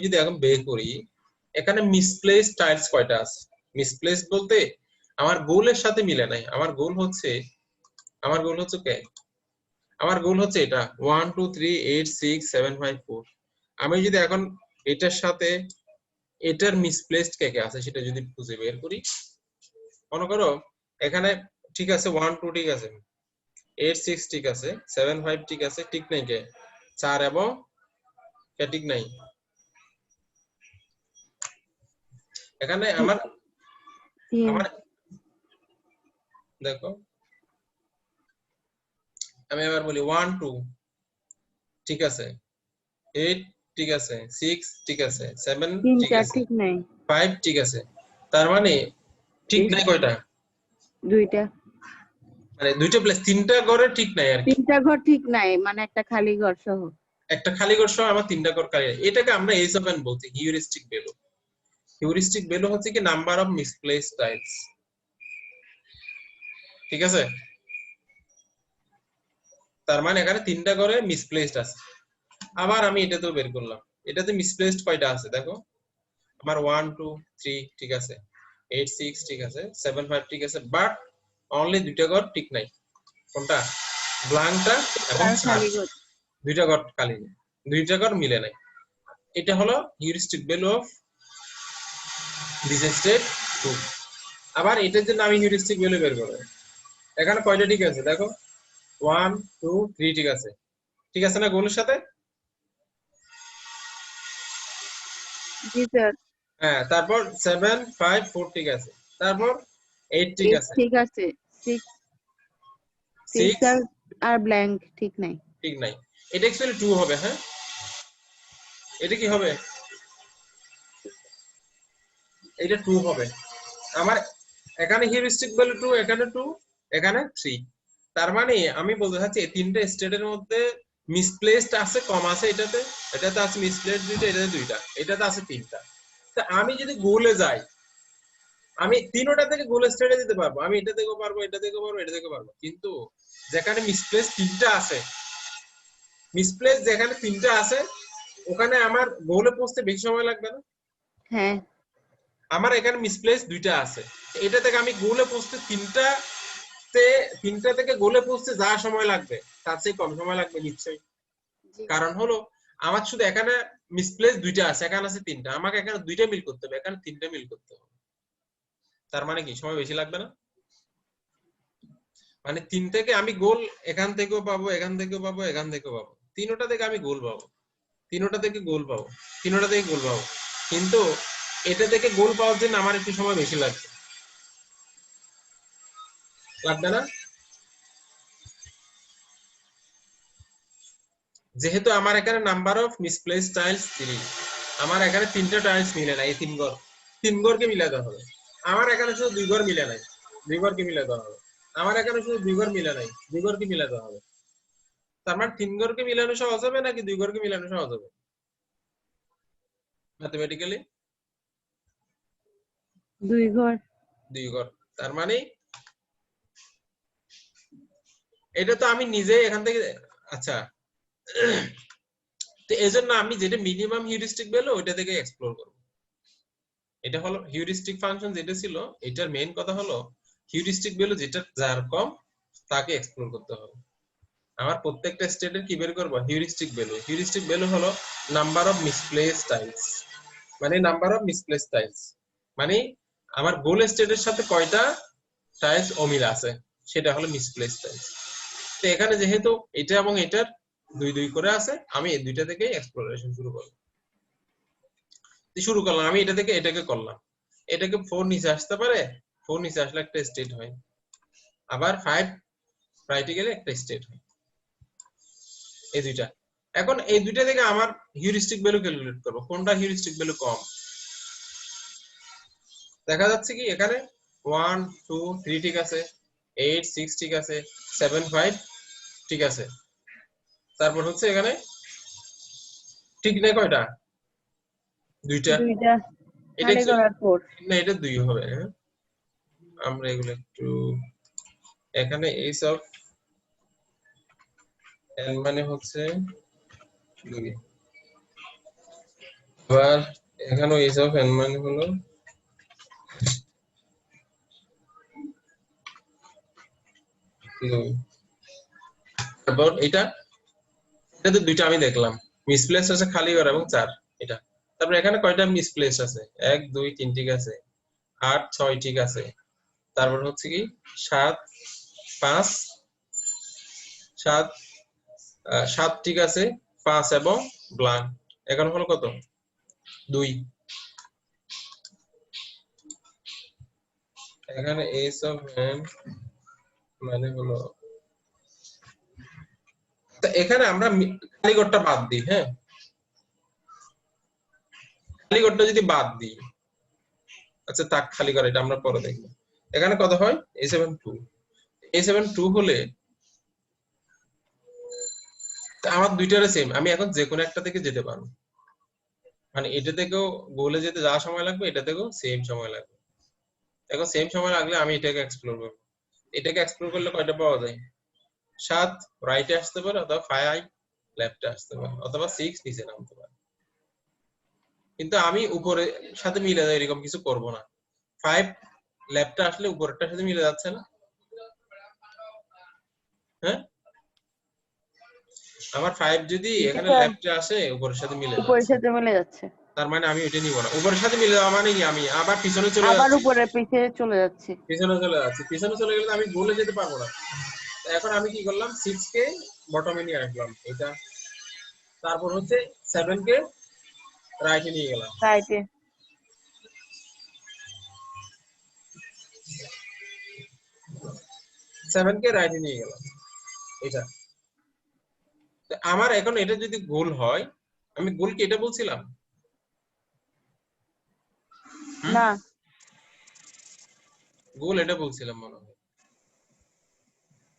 Speaker 1: যদি এখন বের করি, এখানে মিসপ্লেস টাইলস কয়টা আছে? মিসপ্লেস বলতে আমার গোলের সাথে মিলে নাই। আমার গোল হচ্ছে কে, আমার গোল হচ্ছে এটা 1 2 3 8 6 7 5 4। আমি যদি এখন এটার সাথে এটার মিসপ্লেসড কে কে আছে সেটা যদি খুঁজে বের করি, মনে করো এখানে ঠিক আছে 1 2 ঠিক আছে, 8 6 ঠিক আছে, 7 5 ঠিক আছে, ঠিক নাই কে 4 এবং কে ঠিক নাই। এখানে আমার দেখো আমি এবার বলি 1 2 ঠিক আছে, 8 ঠিক আছে, 6 ঠিক আছে, 7 ঠিক
Speaker 5: তিনটা
Speaker 1: আছে,
Speaker 5: ঠিক নাই,
Speaker 1: 5 ঠিক আছে। তার মানে ঠিক নাই কয়টা?
Speaker 5: দুইটা।
Speaker 1: মানে দুইটা প্লেস, তিনটা ঘরে ঠিক নাই আর কি।
Speaker 5: তিনটা ঘর ঠিক নাই, মানে একটা খালি ঘর সহ।
Speaker 1: একটা খালি ঘর সহ আমার তিনটা ঘর খালি। এটাকে আমরা এইচ অফ এন বলছি, হিউরিস্টিক ভ্যালু। হিউরিস্টিক ভ্যালু হচ্ছে কি নাম্বার অফ মিসপ্লেসড টাইলস। ঠিক আছে, তার মানে এখানে তিনটা ঘরে মিসপ্লেসড আছে। আবার আমি এটাতেও বের করলাম, এটাতে মিসপ্লেসড কয়টা আছে দেখো, আমার 1 2 3 ঠিক আছে, 8 6 ঠিক আছে, 7 5 ঠিক আছে, বাট অনলি দুইটা ঘর ঠিক নাই। কোনটা? ব্ল্যাঙ্কটা এবং
Speaker 5: আর
Speaker 1: 4।
Speaker 5: খালি ঘর।
Speaker 1: দুইটা ঘর খালি নেই, দুইটা ঘর মিলে নাই। এটা হলো heuristic value of this state 2। আবার এটার জন্য আমি হিউরিস্টিক ভ্যালু বের করব। এখানে কয়টা ঠিক আছে দেখো, 1 2 3 ঠিক আছে, ঠিক আছে না গোলের সাথে?
Speaker 5: জি স্যার।
Speaker 1: হ্যাঁ, তারপর 7 5 4 ঠিক আছে, তারপর 8 ঠিক আছে,
Speaker 5: ঠিক আছে, 6
Speaker 1: 6
Speaker 5: আর ব্ল্যাঙ্ক ঠিক নাই।
Speaker 1: ঠিক নাই। এটা অ্যাকচুয়ালি 2 হবে। হ্যাঁ, এটা কি হবে? এটা 2 হবে। আমার এখানে হিউরিস্টিক ভ্যালু 2, এখানে 2, এখানে 3। তার মানে আমি বলতে চাচ্ছি এই তিনটা স্টেটের মধ্যে মিসপ্লেসড আছে কম আছে, এটাতে আছে মিসপ্লেসড দুইটা, এটাতে দুইটা, এটাতে আছে তিনটা। তা আমি যদি গোলে যাই, আমি তিনটা থেকে গোল স্টেটে দিতে পারবো, আমি এটা থেকেও পারবো, এটা থেকেও পারবো, এটা থেকেও পারবো। কিন্তু যেখানে মিসপ্লেস তিনটা আছে, মিসপ্লেস যেখানে তিনটা আছে, ওখানে আমার গোলে পৌঁছতে বেশি সময় লাগবে না?
Speaker 5: হ্যাঁ।
Speaker 1: আমার এখানে মিসপ্লেস দুইটা আছে, এটা থেকে আমি গোলে পৌঁছতে তিনটা থেকে গোলে পৌঁছতে যা সময় লাগবে তার চেয়ে কম সময় লাগবে নিশ্চয়ই। কারণ হলো আমার শুধু এখানে মিসপ্লেস দুইটা আছে, এখানে আছে তিনটা, আমাকে এখানে দুইটা মিল করতে হবে, এখানে তিনটা মিল করতে হবে। তার মানে কি সময় বেশি লাগবে না? মানে 3 থেকে আমি গোল এখান থেকেও পাবো, এখান থেকেও পাবো, এখান থেকেও পাবো, তিনটা থেকে আমি গোল পাবো, তিনটা থেকে গোল পাবো, তিনটা থেকে গোল পাবো। কিন্তু এটা থেকে গোল পাওয়ার জন্য আমার একটু সময় বেশি লাগবে, লাগবে না? যেহেতু আমার এখানে নাম্বার অফ মিসপ্লেস টাইলস 3, আমার এখানে তিনটা টাইলস মিলে নাই, এই তিন ঘরকে মিলাতে হবে। আমার এখানে শুধু দুই ঘর মিলে নাই, দুই ঘরকে মিলাতে হবে। আমার এখানে শুধু দুই ঘর মিলে নাই, দুই ঘরকে মিলাতে হবে। তার মানে তিন ঘরকে মিলানো সহজ হবে নাকি দুই ঘরকে মিলানো সহজ হবে ম্যাথমেটিক্যালি?
Speaker 5: দুই ঘর।
Speaker 1: দুই ঘর। তার মানে এটা তো আমি নিজে এখান থেকে, আচ্ছা, তো এজন্য আমি যেটা মিনিমাম হিউরিস্টিক ভ্যালু ওইটা থেকে এক্সপ্লোর করব। এটা হলো হিউরিস্টিক ফাংশন যেটা ছিল, এটার মেইন কথা হলো হিউরিস্টিক ভ্যালু যেটা যার কম তাকে এক্সপ্লোর করতে হবে। আমার প্রত্যেকটা স্টেটের কি বের করব? Heuristic value. হিউরিস্টিক ভ্যালু হলো নাম্বার অফ মিসপ্লেসড টাইলস, মানে নাম্বার অফ মিসপ্লেসড টাইলস মানে আমার গোল স্টেটের সাথে কয়টা টাইলস অমিল আছে সেটা হলো মিসপ্লেসড টাইলস। তো এখানে যেহেতু এটা এবং এটার দুই দুই করে আছে, আমি এই দুইটা থেকেই এক্সপ্লোরেশন শুরু করলাম। আমি এটা থেকে এটাকে করলাম, এটাকে 4 নিচে আসতে পারে, 4 নিচে আসলে একটা স্টেট হয়, আবার 5 রাইটে গেলে একটা স্টেট হয়, এই দুইটা। এখন এই দুইটা থেকে আমার হিউরিস্টিক ভ্যালু ক্যালকুলেট করব, কোনটা হিউরিস্টিক ভ্যালু কম। দেখা যাচ্ছে কি এখানে 1 2 3 ঠিক আছে, 8 6 ঠিক আছে, 7 5 ঠিক আছে, তারপর হচ্ছে এখানে ঠিক নেই কয়টা? দুইটা। এটা
Speaker 5: খালি
Speaker 1: actually-
Speaker 5: করার পর
Speaker 1: না এটা 2 হবে, হ্যাঁ? আমরা এগুলো একটু এখানে এইচ অফ n মানে হচ্ছে 2, আবার এখানে এইচ অফ n মানে হলো 2। তারপর এটাতে দুইটা আমি দেখলাম, মিসপ্লেস আছে খালি ঘর এবং 4 এটা। তারপর এখানে কয়টা মিসপ্লেস আছে? 1 2 3 ঠিক আছে, 8 6 ঠিক আছে, তারপর হচ্ছে কি 7 5 7 7 ঠিক আছে, 5 এবং ব্ল্যাঙ্ক। এখন হলো কত? 2। এখানে এইচ অফ n মানে হলো, তো এখানে আমরা খালি ঘরটা বাদ দিই, হ্যাঁ? খালি ঘরটা যদি বাদ দিই, আচ্ছা তাক খালি ঘর এটা আমরা পরে দেখব। এখানে কত হয়? a7 2। a7 2 হলে তা আমার দুইটারে সেম, আমি এখন যে কোনো একটা থেকে যেতে পারবো, মানে এটা থেকেও গোলে যেতে যা সময় লাগবে এটা থেকেও সেম সময় লাগবে। এখন সেম সময় লাগলে আমি এটাকে এক্সপ্লোর করব। এটাকে এক্সপ্লোর করলে কয়টা পাওয়া যায়? 7 রাইটে আসতে পারে, অথবা 5 লেফটে আসতে পারে, অথবা 6 নিচে নামতে পারে। কিন্তু আমি উপরে সাথে মিলে যায় এরকম কিছু করব না। 5 লেফটে আসলে উপরেরটার সাথে মিলে যাচ্ছে না, হ্যাঁ? আমার 5 যদি এখানে
Speaker 5: স্যার
Speaker 1: লেফটে আসে উপরের সাথে মিলে
Speaker 5: উপরের
Speaker 1: যাচ্ছে,
Speaker 5: সাথে মিলে যাচ্ছে,
Speaker 1: তার মানে আমি ওইটা নিব না। উপরের সাথে মিলে যাওয়া মানে কি আমি আবার পিছনে চলে
Speaker 5: আবার
Speaker 1: যাচ্ছি,
Speaker 5: উপরে পিছিয়ে চলে যাচ্ছে।
Speaker 1: পিছনে চলে গেলে তো আমি গোলে যেতে পারবো না। তো এখন আমি কি করলাম, 6 কে বটমে নিয়ে আসলাম এটা, তারপর হচ্ছে 7 কে রাইটে নিয়ে গেলাম,
Speaker 5: রাইটে
Speaker 1: 7 কে রাইটে নিয়ে গেলাম এটা। তো আমার এখন এটা যদি গোল হয়, আমি গোল কি এটা বলছিলাম? হুম?
Speaker 5: না,
Speaker 1: গোল এটা বলছিলাম মনে হয়।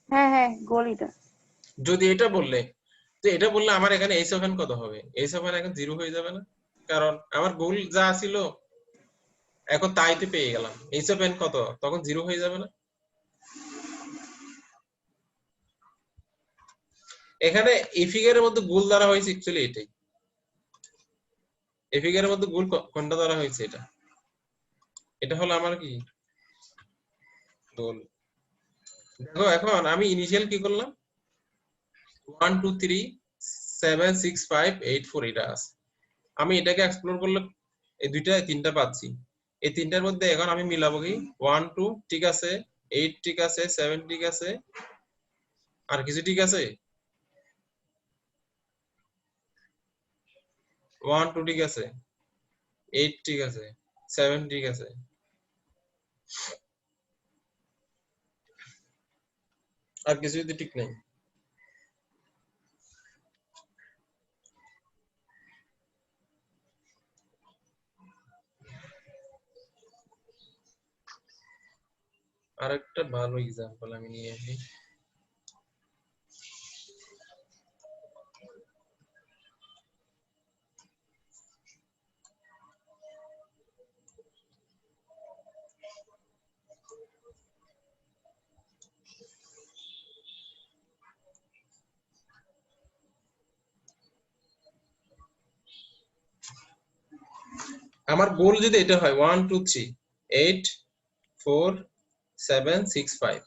Speaker 5: হ্যাঁ হ্যাঁ গলিটা।
Speaker 1: যদি এটা বললে, তো এটা বললে আমার এখানে এইচ অফ n কত হবে? এইচ অফ n এখন 0 হয়ে যাবে না? কারণ আমার গোল যা ছিল এখন তাইতে পেয়ে গেলাম, এইচ অফ n কত তখন 0 হয়ে যাবে না? এখানে এই ফিগারের মধ্যে গোল দ্বারা হয়েছে অ্যাকচুয়ালি এটাই, এই ফিগারের মধ্যে গোল কোনটা দ্বারা হয়েছে? এটা হলো আমার কি গোল। দেখো এখন আমি ইনিশিয়াল কি করলাম, 1 2 3 7 6 5 8 4 এটা আছে। আমি এটাকে এক্সপ্লোর করলে এই দুইটা তিনটা পাচ্ছি, এই তিনটার মধ্যে এখন আমি মিলাবো কি 1 2 ঠিক আছে, 8 ঠিক আছে, 7 ঠিক আছে, আর কিছু ঠিক আছে? 1 2 ঠিক আছে, 8 ঠিক আছে, 7 ঠিক আছে, আর কিছু যদি ঠিক নেই। আরেকটা ভালো এক্সাম্পল আমি নিয়ে আসি। আমার গোল যদি এটা হয় 1 2 3 8 4 7 6 5,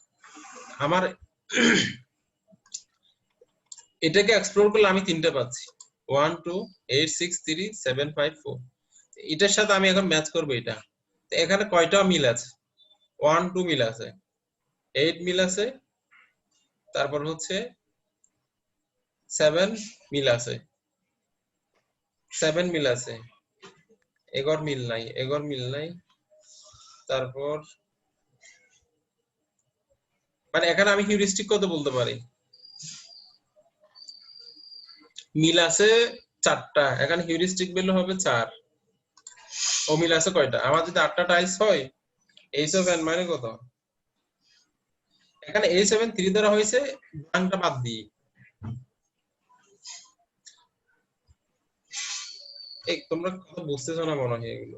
Speaker 1: আমার এটাকে এক্সপ্লোর করলে আমি তিনটা পাচ্ছি, 1 2 8 6 3 7 5 4। এটার সাথে আমি এখন ম্যাচ করব এটা। তো এখানে কয়টা মিল আছে? 1 2 মিল আছে, 8 মিল আছে, তারপর হচ্ছে 7 মিল আছে, 7 মিল আছে, এগর মিল নাই, এগর মিল নাই, তারপর মানে এখানে আমি হিউরিস্টিক কত বলতে পারি? মিল আছে 4টা, এখানে হিউরিস্টিক ভ্যালু হবে 4। অমিল আছে কয়টা? আমার যদি 8টা টাইলস হয়, এইচ অফ n মানে কত? এখানে a7 3 দ্বারা হয়েছে, ব্ল্যাঙ্কটা বাদ দিয়ে। এই তোমরা কথা বুঝতেছো না মনে হয় এগুলো।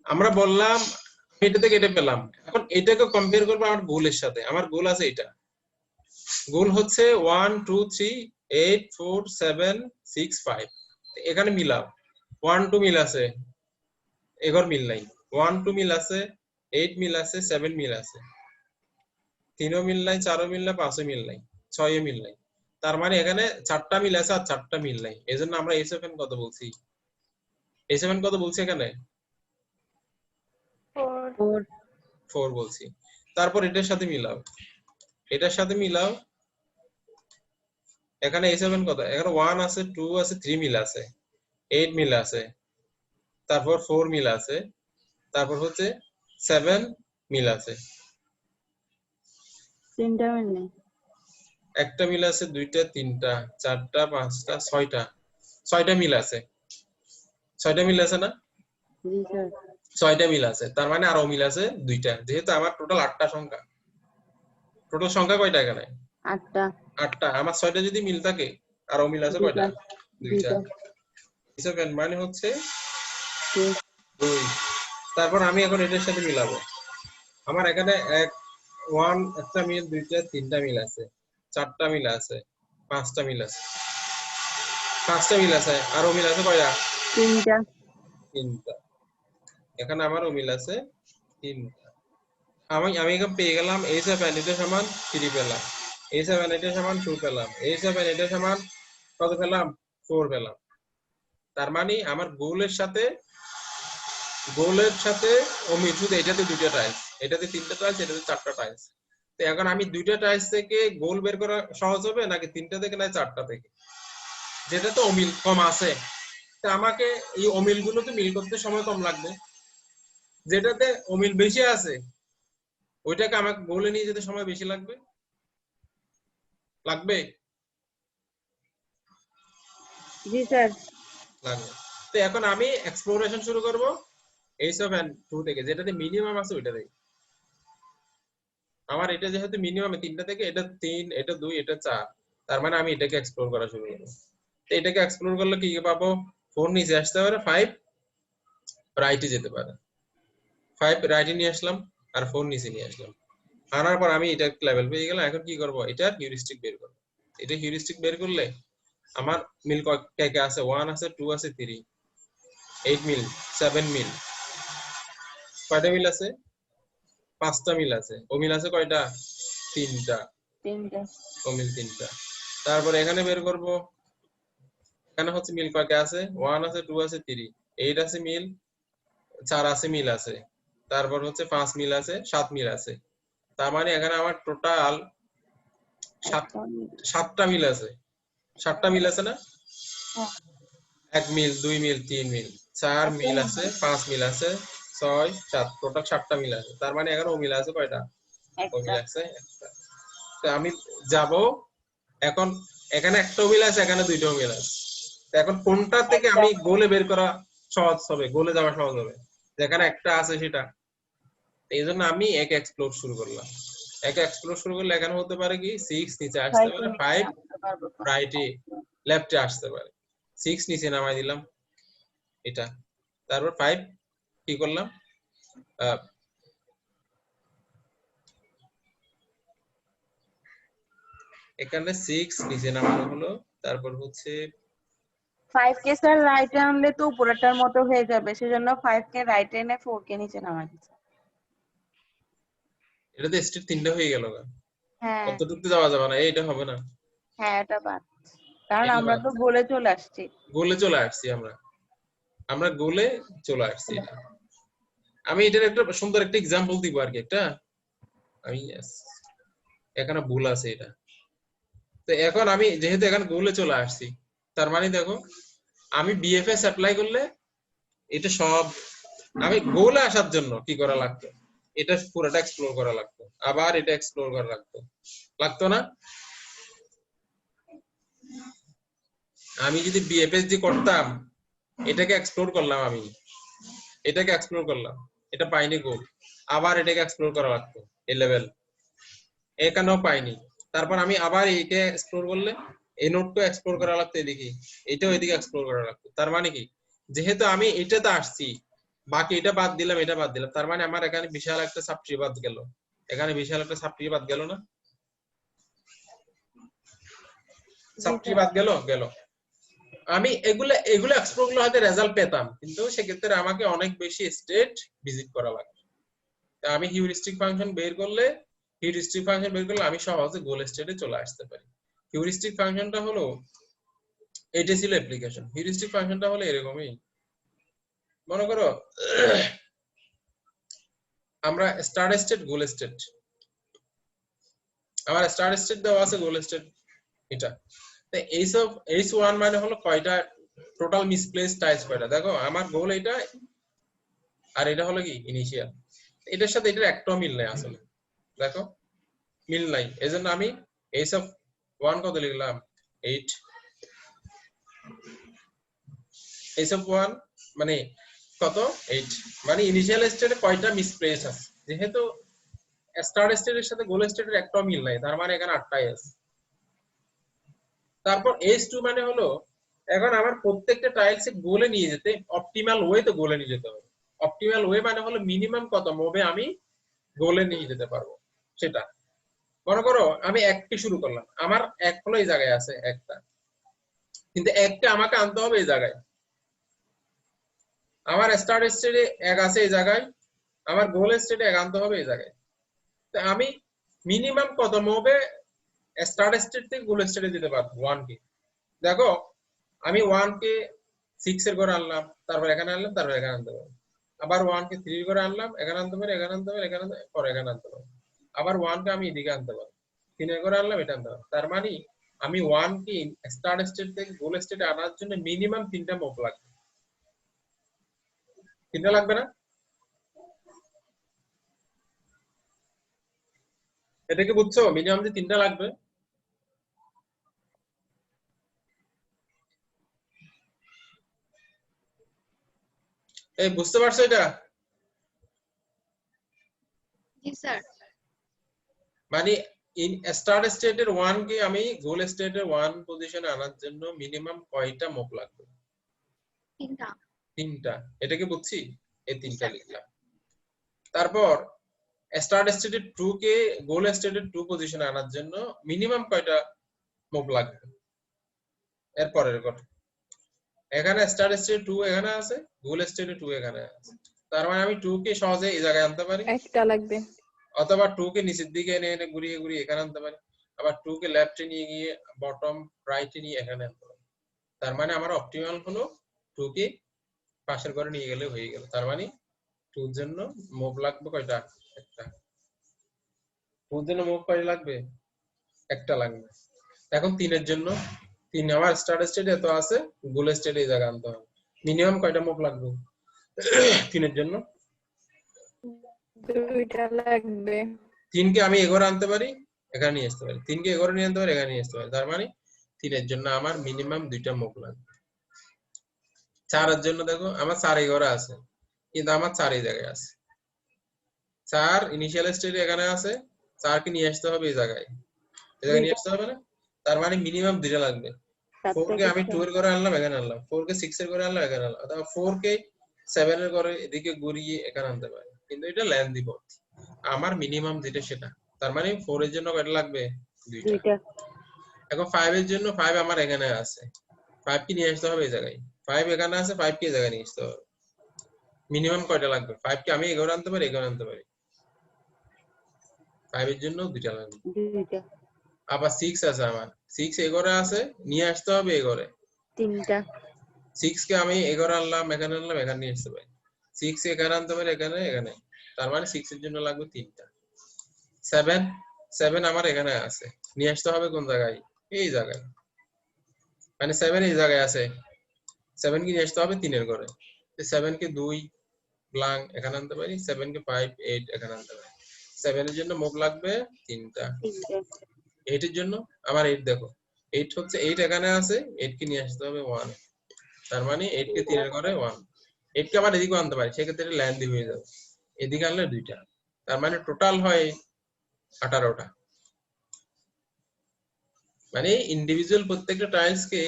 Speaker 1: আমরা বললাম এটা থেকে এটা পেলাম, এখন এটাকে কম্পেয়ার করবো আমার গোলের সাথে। আমার গোল আছে এটা, গোল হচ্ছে 1 2 3 8 4 7 6 5। এখানে মিলাও, 1 2 মিল আছে, এগর মিল নাই। 1 2 মিল আছে, 8 মিল আছে, 7 মিল আছে, 3ও মিল নাই, 4ও মিল নাই, 5ও মিল নাই, 6ও মিল নাই। তার মানে এখানে 4টা মিল আছে আর 4টা মিল নাই। এজন্য আমরা A7 কত বলছি? A7 কত বলছি এখানে?
Speaker 4: 4
Speaker 1: 4 বলছি। তারপর এটার সাথে মিলাও, এটার সাথে মিলাও, এখানে A7 কত? এখানে 1 আছে, 2 আছে, 3 মিল আছে, 8 মিল আছে, তারপর 4 মিল আছে, তারপর হচ্ছে 7 মিল আছে,
Speaker 5: 3টা মিল নেই।
Speaker 1: একটা মিল আছে, 2টা, 3টা, 4টা, 5টা, 6টা, 6টা মিল আছে। 6টা মিল আছে না?
Speaker 5: জি স্যার।
Speaker 1: 6টা মিল আছে, তার মানে আরো মিল আছে 2টা। যেহেতু আমার টোটাল 8টা সংখ্যা, টোটাল সংখ্যা কয়টা এখানে?
Speaker 5: 8টা।
Speaker 1: 8টা। আমার 6টা যদি মিল থাকে, আরো মিল আছে কয়টা? 2টা। 7 মানে হচ্ছে 2। তারপর আমি এখন এটার সাথে মিলাবো। আমার এখানে 1 একটা মিল, 2টা, 3টা মিল আছে, 4টা মিল আছে, 5টা মিল আছে, 5টা মিল আছে, আরো মিল আছে কয়টা?
Speaker 5: 3টা।
Speaker 1: 3টা। এখানে আমারও মিল আছে 3টা। আমি এখন পেয়ে গেলাম A7 এটা সমান 3 পেলাম, A7 এটা সমান 2 পেলাম, A7 এটা সমান কত পেলাম? 4 পেলাম। তার মানে আমার গোলের সাথে অমিল, শুধু এটাতে 2টা টাইলস, এটাতে 3টা টাইলস, এটাতে 4টা টাইলস। তো এখন আমি 2টা টাইলস থেকে গোল বের করা সহজ হবে নাকি 3টা থেকে না 4টা থেকে? যেটা তো অমিল কম আছে, তা আমাকে এই অমিল গুলোকে মিল করতে সময় কম লাগবে। যেটাতে অমিল বেশি আছে ওইটাকে আমাকে গোলে নিয়ে যেতে সময় বেশি লাগবে। লাগবে?
Speaker 5: জি স্যার।
Speaker 1: লাগবে। তো এখন আমি এক্সপ্লোরেশন শুরু করব A7 2 থেকে, যেটাতে মিনিমাম আছে ওইটা থেকে। আমার এটা যেহেতু মিনিমাম 3টা থেকে, এটা 3, এটা 2, এটা 4, তার মানে আমি এটাকে এক্সপ্লোর করা শুরু করব। তো এটাকে এক্সপ্লোর করলে কি পাবো? 4 নিচে আসতে পারে, 5 রাইটে যেতে পারে। 5 রাইটে নিয়ে আসলাম আর 4 নিচে নিয়ে আসলাম। আনার পর আমি এটা লেভেল পেয়ে গেলাম। এখন কি করব? এটার হিউরিস্টিক বের করব। এটা হিউরিস্টিক বের করলে আমার মিল কয়টা আছে? 1 আছে, 2 আছে, 3, 8 মিল, 7 মিল, কয়টা মিল আছে? 5টা মিল আছে। অমিল আছে কয়টা? 3টা।
Speaker 5: 3টা।
Speaker 1: অমিল 3টা। তারপর এখানে বের করব, এখানে হচ্ছে মিল কয়টা আছে? 1 আছে, 2 আছে, 3, 8 আছে মিল, 4 আছে মিল আছে, তারপর হচ্ছে 5 মিল আছে, 7 মিল আছে। তার মানে এখানে আমার টোটাল 7টা মিল আছে। 7টা মিল আছে না? 1 মিল, 2 মিল, 3 মিল, 4 মিল আছে, 5 মিল আছে, 6 7, টোটাল 7টা মিল আছে। তার মানে এখানে ও মিল আছে কয়টা? ও মিল আছে একটা। তো আমি যাব এখন, এখানে একটা মিল আছে, এখানে 2টা মিল আছে। তো এখন কোনটা থেকে আমি গোলে বের করা সহজ হবে, গোলে যাওয়া সহজ হবে? যেখানে একটা আছে সেটা। এই জন্য আমি এক এক্সপ্লোর শুরু করলাম। এক এক্সপ্লোর শুরু করলে এখানে হতে পারে কি 6 নিচে আসতে পারে, 5 রাইটে লেফটে আসতে পারে। 6 নিচে নামাই দিলাম এটা, তারপর 5 কি করলাম? এখানে 6 নিচে নামানো হলো, তারপর হচ্ছে
Speaker 5: 5 কে স্যার রাইটে আনলে তো উপরেরটার মতো হয়ে যাবে, সেজন্য 5 কে রাইটে এনে 4 কে নিচে নামাই দিচ্ছি।
Speaker 1: এটাতে স্টেট 3টা হয়ে গেল।
Speaker 5: হ্যাঁ
Speaker 1: কতটুকু যাওয়া যাবে না, এইটা হবে না,
Speaker 5: হ্যাঁ, এটা বাদ, কারণ
Speaker 1: এটা
Speaker 5: আমরা
Speaker 1: বাদ।
Speaker 5: তো গোলে চলে আসছি।
Speaker 1: গোলে চলে আসছি আমরা গোলে চলে আসছি। আমি এটার একটা সুন্দর একটা এক্সাম্পল দিব আর কি। একটা আমি এখানে ভুল আছে এটা। তো এখন আমি যেহেতু এখানে গোলে চলে আসছি, তার মানে দেখো আমি বিএফএস অ্যাপ্লাই করলে এটা সব, আমি গোলে আসার জন্য কি করা লাগতো? এটা পুরোটা এক্সপ্লোর করা লাগতো, আবার এটা এক্সপ্লোর করা লাগতো না? আমি যদি বিএফএস দিয়ে করতাম, এটাকে এক্সপ্লোর করলাম, আমি এটাকে এক্সপ্লোর করলাম, এটা পাইনি গোল, আবার এটাকে এক্সপ্লোর করা লাগতো এই লেভেল, এখানেও পাইনি। তারপর আমি আবার এইটা এক্সপ্লোর করলে এই নোটটা এক্সপ্লোর করা লাগতো, এদিকে এটাও এদিকে এক্সপ্লোর করা লাগতো। তার মানে কি, যেহেতু আমি এটাতে আসছি, বাকি এটা বাদ দিলাম, এটা বাদ দিলাম, তার মানে আমার এখানে বিশাল একটা সাবট্রি বাদ গেল, এখানে বিশাল একটা সাবট্রি বাদ গেল না? সাবট্রি বাদ গেল গেল। আমি এগুলো এক্সপ্লোর গুলো হয়তো রেজাল্ট পেতাম, কিন্তু সেক্ষেত্রে আমাকে অনেক বেশি স্টেট ভিজিট করা লাগবে। তা আমি হিউরিস্টিক ফাংশন বের করলে আমি সহজে গোল স্টেটে চলে আসতে পারি। হিউরিস্টিক ফাংশনটা হলো, এটা ছিল অ্যাপ্লিকেশন। হিউরিস্টিক ফাংশনটা হলো এরকমই, মনে করো আমরা স্টার্ট স্টেট, গোল স্টেট, আমার স্টার্ট স্টেট দেওয়া আছে, গোল স্টেট এটা। তো এইসব H1 মানে হলো কয়টা টোটাল মিসপ্লেস টাইলস কয়টা, দেখো আমার গোল এটা, আর এটা হলো কি ইনিশিয়াল। এটার সাথে এটার একটাও মিল নাই আসলে, দেখো মিল নাই। এজন্য আমি H1 কত লিখলাম 8, H1 মানে কত 8, মানে ইনিশিয়াল স্টেটে কয়টা মিসপ্লেস আছে, যেহেতু স্টার্ট স্টেটের সাথে গোল স্টেটের একটাও মিল নাই, তার মানে এখানে 8টাই আছে। তারপর H2 মানে হলো, এখন আমার প্রত্যেকটা টাইলসে গোলে নিয়ে যেতে অপটিমাল ওয়েতে গোলে নিয়ে যেতে হবে। অপটিমাল ওয়ে মানে হলো মিনিমাম কত মুভে আমি গোলে নিয়ে যেতে পারবো সেটা। মনে করো আমি একটি শুরু করলাম, আমার এক হলো এই জায়গায় আছে একটা, কিন্তু একটা আমাকে আনতে হবে এই জায়গায়। আমার স্টার্ট স্টেটে এক আছে এই জায়গায়, আমার গোল স্টেটে এক আনতে হবে এই জায়গায়। তো আমি মিনিমাম কত মুভে স্টার্ট স্টেট থেকে গোল স্টেটে যেতে পারবো 1 কে। দেখো আমি 1 কে 6 এর ঘরে আনলাম, তারপর এখানে আনলাম, তারপর এখানে আনতে পারি। আবার 1 কে 3 এর ঘরে আনলাম, এখানে আনতে পারি, এখানে আনতে পারি, এখানে পরে এখানে আনতে পারি। আবার 1 কে আমি এদিকে আনতে পারি, 3 এর ঘরে আনলাম, এটা আনতে পারি। তার মানে আমি 1 কে স্টার্ট স্টেট থেকে গোল স্টেটে আনার জন্য মিনিমাম 3টা মুভ লাগবে। 3টা লাগবে না? এটা কি বুঝছো? মিনিমাম যে 3টা লাগবে। এই বুঝতে পারছো এটা?
Speaker 2: জি স্যার।
Speaker 1: মানে স্টার্ট স্টেটের 1 কে আমি গোল স্টেটের 1 পজিশনে আনার জন্য মিনিমাম কয়টা মুভ লাগবে?
Speaker 2: 3টা।
Speaker 1: 3টা। এটা কি বুঝছি? এই 3টা
Speaker 2: স্যার।
Speaker 1: লিখলাম। তারপর স্টার্ট স্টেটের 2 কে গোল স্টেটের 2 পজিশনে আনার জন্য মিনিমাম কয়টা মুভ লাগবে? এরপরের কথা, এখানে স্টার্ট স্টেট 2 এখানে আছে, গোল স্টেটে 2 এখানে আছে, তার মানে আমি 2 কে সহজে এই জায়গায় আনতে পারি,
Speaker 4: একটা লাগবে।
Speaker 1: অথবা 2 কে নিচের দিকে এনে এনে ঘুরিয়ে ঘুরিয়ে এখানে আনতে পারি, আবার 2 কে লেফটে নিয়ে গিয়ে বটম রাইটে নিয়ে এখানে আনতে পারি। তার মানে আমার অপটিমাল হলো 2 কে পাশের ঘরে নিয়ে গেলে হয়ে গেল। তার মানে 2 এর জন্য মুভ লাগবে কয়টা? একটা। 2 এর জন্য মুভ কয়টা লাগবে? একটা লাগবে। এখন 3 এর জন্য, 3 আমার স্টার্ট স্টেটে এত আছে, গোল স্টেটে এই জায়গা আনতে হবে, মিনিমাম কয়টা মুভ লাগবে 3 এর জন্য?
Speaker 4: 2টা লাগবে।
Speaker 1: 3 কে আমি এগোরে আনতে পারি, এখানে নিয়ে আসতে পারি, 3 কে এগোরে নিয়ে আনতে পারি, এখানে নিয়ে আসতে পারি। তার মানে 3 এর জন্য আমার মিনিমাম 2টা মুভ লাগবে। 4 এর জন্য দেখো আমার 4 এগোরে আছে, কিন্তু আমার 4 এই জায়গায় আছে, 4 ইনিশিয়াল স্টেটে এখানে আছে, 4 কে নিয়ে আসতে হবে এই জায়গায়, এই জায়গায় নিয়ে আসতে হবে না? তার মানে মিনিমাম 2টা লাগবে। 4 কে আমি 2 এর ঘরে আনলাম, এখানে আনলাম, 4 কে 6 এর ঘরে আনলাম, এখানে আনলাম, অথবা 4 কে 7 এর ঘরে এদিকে ঘুরিয়ে এখানে আনতে পারি, কিন্তু এটা লেন্থি পথ। আমার মিনিমাম যেটা সেটা, তার মানে 4 এর জন্য কয়টা লাগবে? 2টা। এখন 5 এর জন্য 5 আমার এখানে আছে, 5 কি নিয়ে আসতে হবে এই জায়গায়, 5 এখানে আছে, 5 কি এই জায়গায় নিয়ে আসতে হবে, মিনিমাম কয়টা লাগবে? 5 কি আমি এগোরে আনতে পারি, এগোরে আনতে পারি, 5 এর জন্য 2টা লাগবে। আবার 6 আছে আমার, 6 এগোরে আছে, নিয়ে আসতে হবে এগোরে
Speaker 4: 3টা।
Speaker 1: 6 কে আমি এগোরে আনলাম, এখানে আনলাম, এখানে নিয়ে আসতে পারি, 6 এখানে আনতে পারি, এখানে এখানে, তার মানে 6 এর জন্য লাগবে 3টা। 7 আমার এখানে আছে, নিয়ে আসতে হবে কোন জায়গায়? এই জায়গায়, মানে 7 এই জায়গায় আছে, 7 কি নিয়ে আসতে হবে 3 এর ঘরে, 7 কে 2 ব্লাঙ্ক এখানে আনতে পারি, 7 কে 5 8 এখানে আনতে পারি। 7 এর জন্য মুভ লাগবে 3টা। 8 এর জন্য আমার 8 দেখো, 8 হচ্ছে 8 এখানে আছে, 8 কে নিয়ে আসতে হবে 1, তার মানে 8 কে 3 এর ঘরে 1, 8 কে আবার এদিকে আনতে পারি, সেক্ষেত্রে লেন্থি হয়ে যাবে, এদিকে আনলে 2টা, তার মানে টোটাল হয় 18টা। মানে ইন্ডিভিজুয়াল প্রত্যেকটা টাইলস কে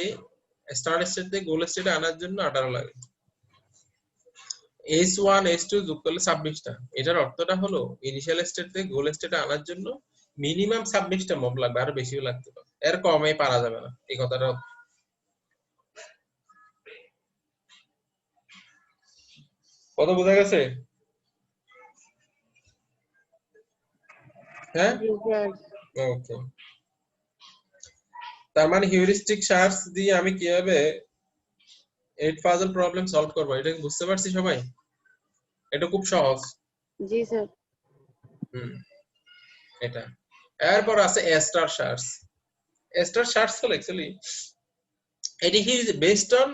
Speaker 1: স্টার্ট স্টেট থেকে গোল স্টেটে আনার জন্য 18 লাগে। S1 S2 যোগ করলে 26টা। এটার অর্থটা হলো ইনিশিয়াল স্টেট থেকে গোল স্টেটে আনার জন্য মিনিমাম 26টা মব লাগবে, আরো বেশিও লাগতে পারে, এর কমে পারা যাবে না, এই কথাটা। কত বোঝা গেছে? হ্যাঁ,
Speaker 4: জি স্যার।
Speaker 1: ওকে। তার মানে হিউরিস্টিক সার্চ দিয়ে আমি কিভাবে 8 পাজল প্রবলেম সলভ করব, এটা কি বুঝতে পারছি সবাই? এটা খুব সহজ।
Speaker 4: জি স্যার।
Speaker 1: হুম, এটা। এরপর আছে এ স্টার সার্চ। এ স্টার সার্চ হলো অ্যাকচুয়ালি এটি based on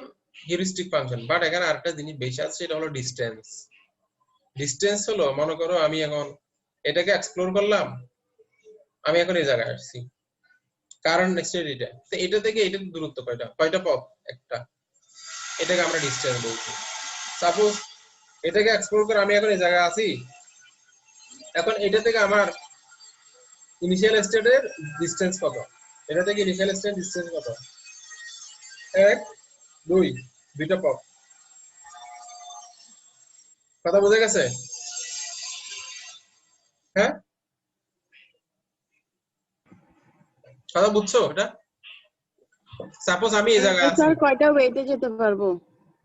Speaker 1: heuristic function, but এখানে আরেকটা জিনিস বেশি আছে, সেটা হলো ডিসটেন্স। ডিসটেন্স হলো, মনে করো আমি এখন এটাকে এক্সপ্লোর করলাম, আমি এখন এই জায়গায় আসছি, কারণ স্টেট এটা, তো এটা থেকে এটার দূরত্ব কয়টা পথ? একটা, এটাকে আমরা ডিসটেন্স বলছি। সাপোজ এটাকে এক্সপ্লোর করে আমি এখন এই জায়গায় আছি, এখন এটা থেকে আমার ইনিশিয়াল স্টেটের ডিসটেন্স কত? এটা থেকে ইনিশিয়াল স্টেট ডিসটেন্স কত? 1 2, দুইটা পথ। কথা বোঝা গেছে? হ্যাঁ, কথা বুঝছো? এটা সাপোজ আমি এই জায়গায় আছি,
Speaker 4: স্যার কয়টা ওয়েতে যেতে পারবো?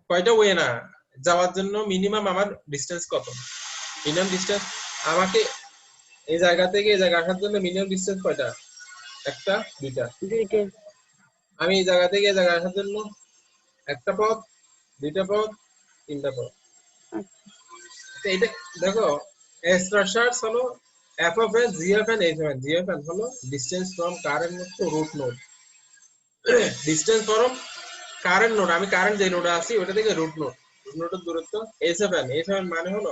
Speaker 1: কয়টা ওয়ে না, যাওয়ার জন্য মিনিমাম আমার ডিসটেন্স কত? মিনিমাম ডিসটেন্স আমাকে এই জায়গা থেকে এই জায়গা আসার জন্য মিনিমাম ডিসটেন্স কয়টা? একটা, দুইটা।
Speaker 4: দুইটা।
Speaker 1: আমি এই জায়গা থেকে এই জায়গা আসার জন্য একটা পথ, দুইটা পথ, তিনটা পথ।
Speaker 4: আচ্ছা।
Speaker 1: তো এটা দেখো, এক্সট্রা সার্চ হলো f of n, g of n, h of n। g of n হলো distance from current node to root node. Distance from current node, আমি কারেন্ট যে নোডে আছি ওটা থেকে রুট নোডের দূরত্ব। h of n, h of n মানে হলো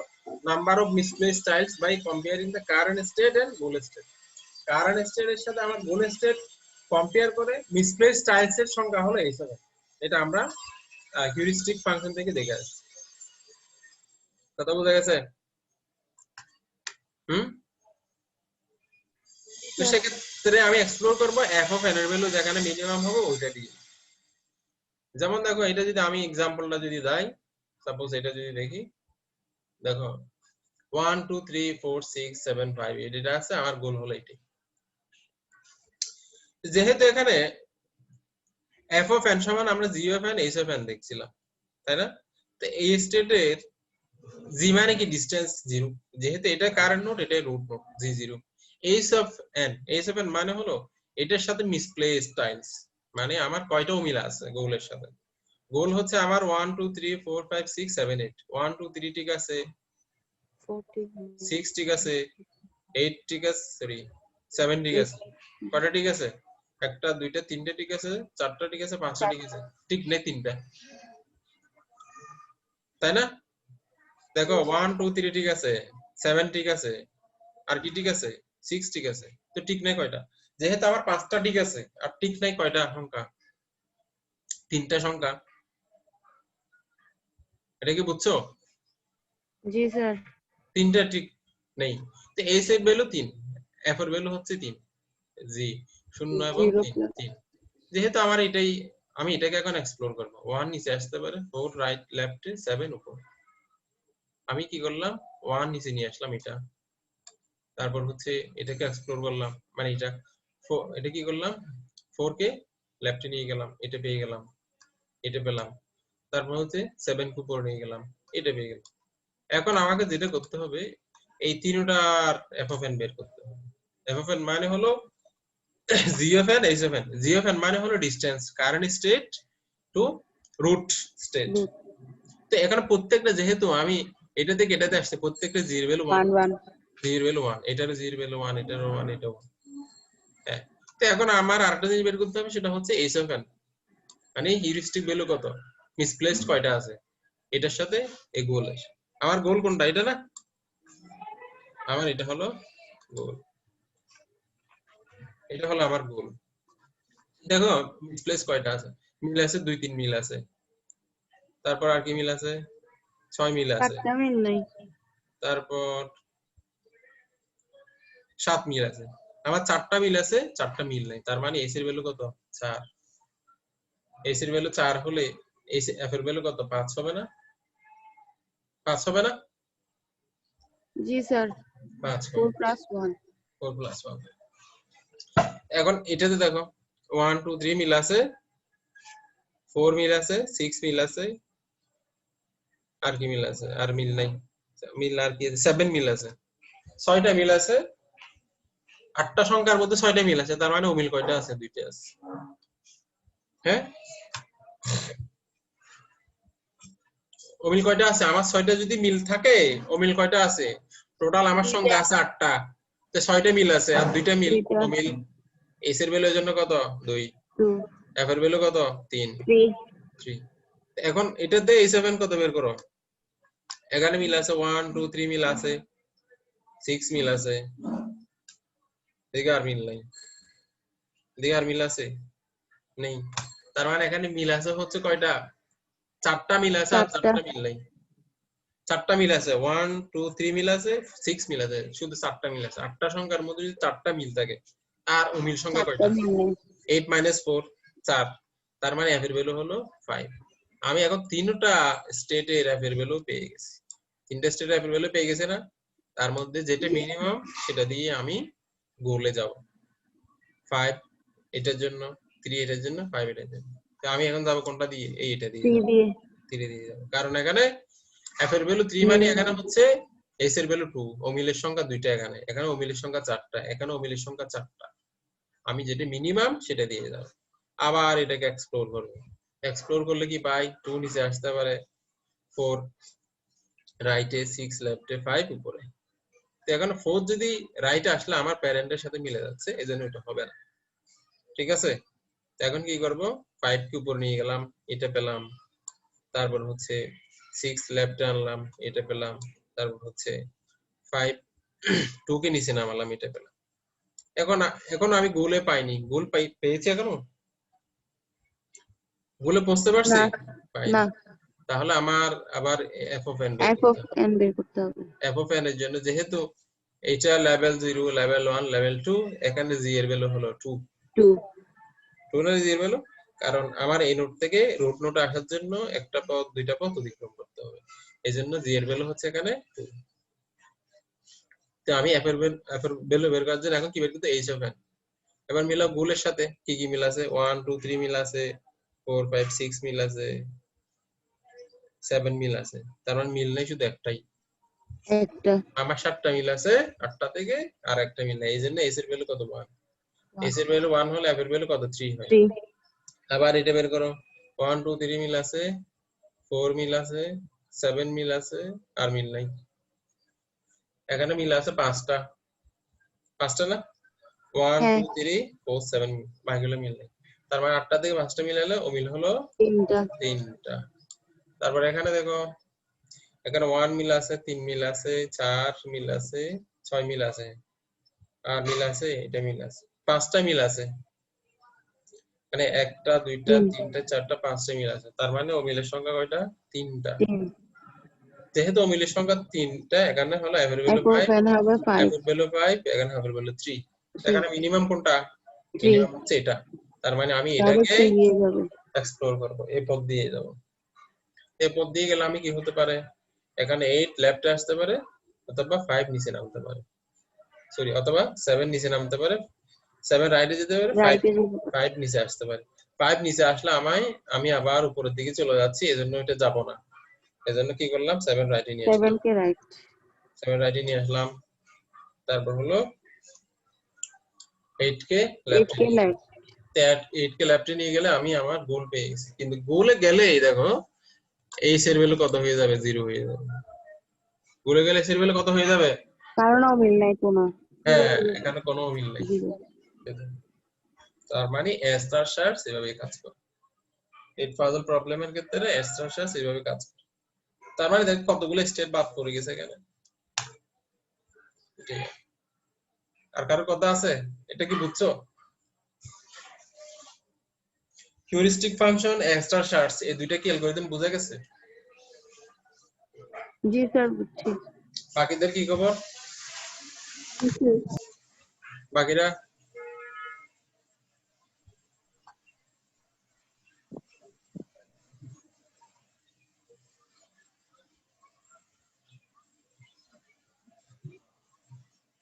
Speaker 1: number of misplaced tiles by comparing the current state and goal state. Current স্টেটের সাথে আমার গোল স্টেট কম্পেয়ার করে মিসপ্লেসড টাইলস এর সংখ্যা হলো h of n। এটা আমরা হিউরিস্টিক ফাংশন থেকে দেখে আসছি। কথা বোঝা গেছে? তো সেক্ষেত্রে আমি এক্সপ্লোর করবো f of n এর ভ্যালু যেখানে মিনিমাম হবে ওইটা দিয়ে। যেমন দেখো, এটা যদি আমি এক্সাম্পলটা যদি দেই, সাপোজ এটা যদি দেখি, দেখো 1 2 3 4 6 7 5 এটা আছে, আমার গোল হলো এটাই। যেহেতু এখানে f of n সমান আমরা g of n, h of n দেখছিলাম, তাই না? তো এই স্টেটের g মানে কি? ডিসটেন্স 0, যেহেতু এটা কারেন্ট নোড, এটা root node, g0। h of n মানে হলো এটার সাথে মিসপ্লেসড টাইলস, মানে আমার কয়টা মিল আছে গোলের সাথে। গোল হচ্ছে আমার 1 2 3 4 5 6 7 8। 1 2 3 ঠিক আছে, 6 ঠিক আছে, 8 ঠিক আছে, সরি 7 ঠিক আছে। কয়টা ঠিক আছে? একটা, দুইটা, তিনটা ঠিক আছে, চারটা ঠিক আছে, পাঁচটা ঠিক আছে। ঠিক নেই তিনটা, তাই না? দেখো 1 2 3 ঠিক আছে, 7 ঠিক আছে, আর কি ঠিক আছে? 6 ঠিক আছে। তো ঠিক নাই কয়টা? যেহেতু আমার পাঁচটা ঠিক আছে, আর ঠিক নাই কয়টা সংখ্যা? তিনটা সংখ্যা। এটা কি বুঝছো?
Speaker 4: জি স্যার।
Speaker 1: তিনটা ঠিক নেই। তো s এর ভ্যালু 3, f এর ভ্যালু হচ্ছে 3, g 0 এবং 3। যেহেতু আমার এটাই, আমি এটাকে এখন এক্সপ্লোর করব। 1 নিচে আসতে পারে, 4 রাইট লেফটে, 7 উপর। আমি কি করলাম? 1 নিচে নিয়ে আসলাম এটা, তারপর হচ্ছে এটাকে এক্সপ্লোর করলাম, মানে এটা কি করলাম? 4 কে লেফটে নিয়ে গেলাম, এটা পেয়ে গেলাম, এটা পেলাম। তারপর হচ্ছে 7 কে উপরে নিয়ে গেলাম, এটা পেয়ে গেলাম। এখন আমাকে যেটা করতে হবে, এই তিনটার f of n বের করতে হবে। f of n মানে হলো g of n, h of n। g of n মানে হলো distance current state to root state. তো এখানে প্রত্যেকটা, যেহেতু আমি এটা থেকে এটাতে আসছে, প্রত্যেকটা g এর ভ্যালু 1,
Speaker 4: 1
Speaker 1: g এর ভ্যালু 1, এটারও g এর ভ্যালু 1, এটারও 1, এটাও 1। হ্যাঁ, তো এখন আমার আরেকটা জিনিস বের করতে হবে, সেটা হচ্ছে h of n, মানে হিউরিস্টিক ভ্যালু কত, মিসপ্লেসড কয়টা আছে এটার সাথে এই গোল আছে। আমার গোল কোনটা? এটা না, আমার এটা হলো গোল, এটা হলো আমার গোল। দেখো মিসপ্লেস কয়টা আছে? মিল আছে 2 3 মিল আছে, তারপর আর কি মিল আছে? 6 মিল আছে,
Speaker 4: 7টা মিল নাই।
Speaker 1: তারপর 7 মিল আছে। আমার 4টা মিল আছে, 4টা মিল নাই। তার মানে s এর ভ্যালু কত? 4। s এর ভ্যালু 4 হলে f এর ভ্যালু কত? 5 হবে না? 5 হবে না?
Speaker 4: জি স্যার
Speaker 1: 5 হবে।
Speaker 4: 4 প্লাস 1
Speaker 1: 4 প্লাস 1। এখন এটাতে দেখো 1 2 3 মিল আছে, 4 মিল আছে, 6 মিল আছে, আর কি মিল আছে? আর মিল নাই। মিল আর কি আছে? 7 মিল আছে। 6টা মিল আছে। 8টা সংখ্যার মধ্যে 6টা মিল আছে, তার মানে অমিল কয়টা আছে? 2টা আছে। হ্যাঁ, অমিল কয়টা আছে? আমার 6টা যদি মিল থাকে, অমিল কয়টা আছে? টোটাল আমার সংখ্যা আছে 8টা, তো 6টা মিল আছে আর 2টা মিল
Speaker 4: দুইটা
Speaker 1: অমিল। এস এর ভ্যালু এর জন্য কত? 2।
Speaker 4: 2
Speaker 1: এফ এর ভ্যালু কত? 3।
Speaker 4: 3
Speaker 1: 3। এখন এটাতে A7 কত বের করো। এখানে মিল আছে 1 2 3 মিল আছে, 6 মিল আছে, এদিকে আর মিল নাই, এদিকে আর মিল আছে নেই। তার মানে এখানে মিল আছে হচ্ছে কয়টা? 4টা মিল আছে আর
Speaker 4: 4টা
Speaker 1: 4টা মিল নাই। 4টা মিল আছে, 1 2 3 মিল আছে, 6 মিল আছে, শুধু 4টা মিল আছে। 8টা সংখ্যার মধ্যে যদি 4টা মিল থাকে, আর অমিল সংখ্যা
Speaker 4: 4টা
Speaker 1: কয়টা?
Speaker 4: মিল নেই
Speaker 1: 8 - 4 4। তার মানে এফ এর ভ্যালু হলো 5। আমি এখন তিনটা স্টেটের এফ এর ভ্যালু পেয়ে গেছি। তিনটা স্টেটের এফ এর ভ্যালু পেয়ে গেছে না? তার মধ্যে যেটা মিনিমাম সেটা দিয়ে আমি গোলে যাব। 5 এটার জন্য, 3 এটার জন্য, 5 এটার জন্য। তো আমি এখন যাব কোনটা দিয়ে? এটা দিয়ে
Speaker 4: 3
Speaker 1: যাব।
Speaker 4: দিয়ে
Speaker 1: 3 দিয়ে যাব, কারণ এখানে এফ এর ভ্যালু 3 মানে এখানে হচ্ছে এস এর ভ্যালু 2। অমিলের সংখ্যা 2টা, এখানে অমিলের সংখ্যা 4টা, এখানে অমিলের সংখ্যা 4টা। আমি যেটা মিনিমাম সেটা দিয়ে যাব। আবার এটাকে এক্সপ্লোর করব। এক্সপ্লোর করলে কি পাই? 2 নিচে আসতে পারে, 4 রাইটে, 6 লেফটে, 5 উপরে। তো এখন 4 যদি রাইটে আসলে আমার প্যারেন্টের সাথে মিলে যাচ্ছে, এজন্য এটা হবে না। ঠিক আছে, তো এখন কি করব? 5 কে উপরে নিয়ে গেলাম, এটা পেলাম। তারপর হচ্ছে 6 লেফটে আনলাম, এটা পেলাম। তারপর হচ্ছে 5 2 কে নিচে নামালাম, এটা পেলাম। এখন এখন আমি গোলে পাইনি। গোল পেয়েছি এখনো? গোলে পৌঁছতে পারছি?
Speaker 4: না
Speaker 1: পাইনি।
Speaker 4: না
Speaker 1: তাহলে আমার আবার এফ অফ এন বের
Speaker 4: f
Speaker 1: করতে
Speaker 4: of
Speaker 1: হবে।
Speaker 4: n বের করতে হবে
Speaker 1: এফ অফ এন এর জন্য যেহেতু এটা লেভেল 0, লেভেল 1, লেভেল 2, এখানে জি এর ভ্যালু হলো 2।
Speaker 4: 2
Speaker 1: 2 না জি এর ভ্যালু? কারণ আমার এই নোড থেকে রুট নোডে আসার জন্য একটা পথ, দুইটা পথ অতিক্রম করতে হবে। এজন্য জি এর ভ্যালু হচ্ছে এখানে 2। তো আমি এফ এর ভ্যালু বের করার জন্য এখন কি বের করতে? H of N. এবার মিলাও গোলের সাথে কি কি মিল আছে। 1 2 3 মিল আছে, 4 5 6 মিল আছে, 7 মিল আছে। তার মানে মিল নেই শুধু একটাই।
Speaker 4: একটা
Speaker 1: আমার 7টা মিল আছে, 8টা থেকে আর একটা মিল নাই। এইজন্য এস এর ভ্যালু কত? 1। এস এর ভ্যালু 1 হলে এফ এর ভ্যালু কত? 3 হয়।
Speaker 4: 3
Speaker 1: আবার এটা বের করো। 1 2 3 মিল আছে, 4 মিল আছে, 7 মিল আছে, আর মিল নাই। এখানে মিল আছে 5টা। 5টা না? 1
Speaker 4: হ্যাঁ
Speaker 1: 2 3 4 7, বাকিগুলো মিল নাই। তার মানে 8টা থেকে 5টা মিল হলে অমিল হলো
Speaker 4: 3টা
Speaker 1: 3টা। তারপর এখানে দেখো, এখানে 1 মিল আছে, 3 মিল আছে, 4 মিল আছে, 6 মিল আছে, আর মিল আছে, এটা মিল আছে, 5টা মিল আছে। মানে 1টা 2টা
Speaker 4: 3
Speaker 1: 3টা 4টা 5টা মিল আছে। তার মানে অমিলের সংখ্যা কয়টা? 3টা।
Speaker 4: 3
Speaker 1: যেহেতু অমিলের সংখ্যা 3টা, এখানে হলো এফ এর ভ্যালু
Speaker 4: f of
Speaker 1: 5,
Speaker 4: n হবে
Speaker 1: এফ
Speaker 4: 5
Speaker 1: এর ভ্যালু 5, এখানে এফ এর ভ্যালু 3।
Speaker 4: 3
Speaker 1: এখানে মিনিমাম কোনটা?
Speaker 4: 3
Speaker 1: মিনিমাম হচ্ছে এটা। তার মানে আমি
Speaker 4: তাহলে
Speaker 1: এটাকে
Speaker 4: 3 দিয়ে যাবে
Speaker 1: এক্সপ্লোর করব, এই পথ দিয়ে যাব। এই পথ দিয়ে গেলে আমি কি হতে পারে? এখানে 8 লেফটে আসতে পারে, অথবা 5 নিচে নামতে পারে। সরি, অথবা 7 নিচে নামতে পারে, 7 রাইটে যেতে পারে, 5
Speaker 4: রাইটে যেতে পারে
Speaker 1: 5 নিচে আসতে পারে। 5 নিচে আসলে আমি আবার উপরের দিকে চলে যাচ্ছি, এজন্য এটা যাব না। এজন্য কি করলাম? 7 রাইটে নিয়ে
Speaker 4: 7
Speaker 1: আসলাম।
Speaker 4: কে রাইট
Speaker 1: 7 রাইটে নিয়ে আসলাম। তারপর হলো 8 কে
Speaker 4: 8
Speaker 1: লেফটে
Speaker 4: কে
Speaker 1: নিয়ে
Speaker 4: লেফট
Speaker 1: 8 কে লেফটে নিয়ে গেলে আমি আমার গোল পেয়ে গেছি। কিন্তু গোলে গেলেই দেখো এইচ এর ভ্যালু কত হয়ে যাবে? 0 হয়ে যাবে। গোলে গেলে এইচ এর ভ্যালু কত হয়ে যাবে?
Speaker 4: কারণ অমিল নাই কোনো
Speaker 1: হ্যাঁ, এখানে কোনো মিল নেই।
Speaker 4: 0
Speaker 1: তার মানে এস স্টার শার্টস এভাবে কাজ করে। এই পাজল প্রবলেমের ক্ষেত্রে এস স্টার শার্টস এভাবে কাজ করে। তার মানে দেখ কতগুলো স্টেপ বাদ পড়ে গেছে এখানে। ঠিক আছে। আর কারো কথা আছে? এটা কি বুঝছো? হিউরিস্টিক ফাংশন, এস স্টার শার্টস, এই দুইটা কি অ্যালগরিদম বোঝা গেছে?
Speaker 4: জি স্যার বুঝছি
Speaker 1: বাকিদের কি খবর? বাকিরা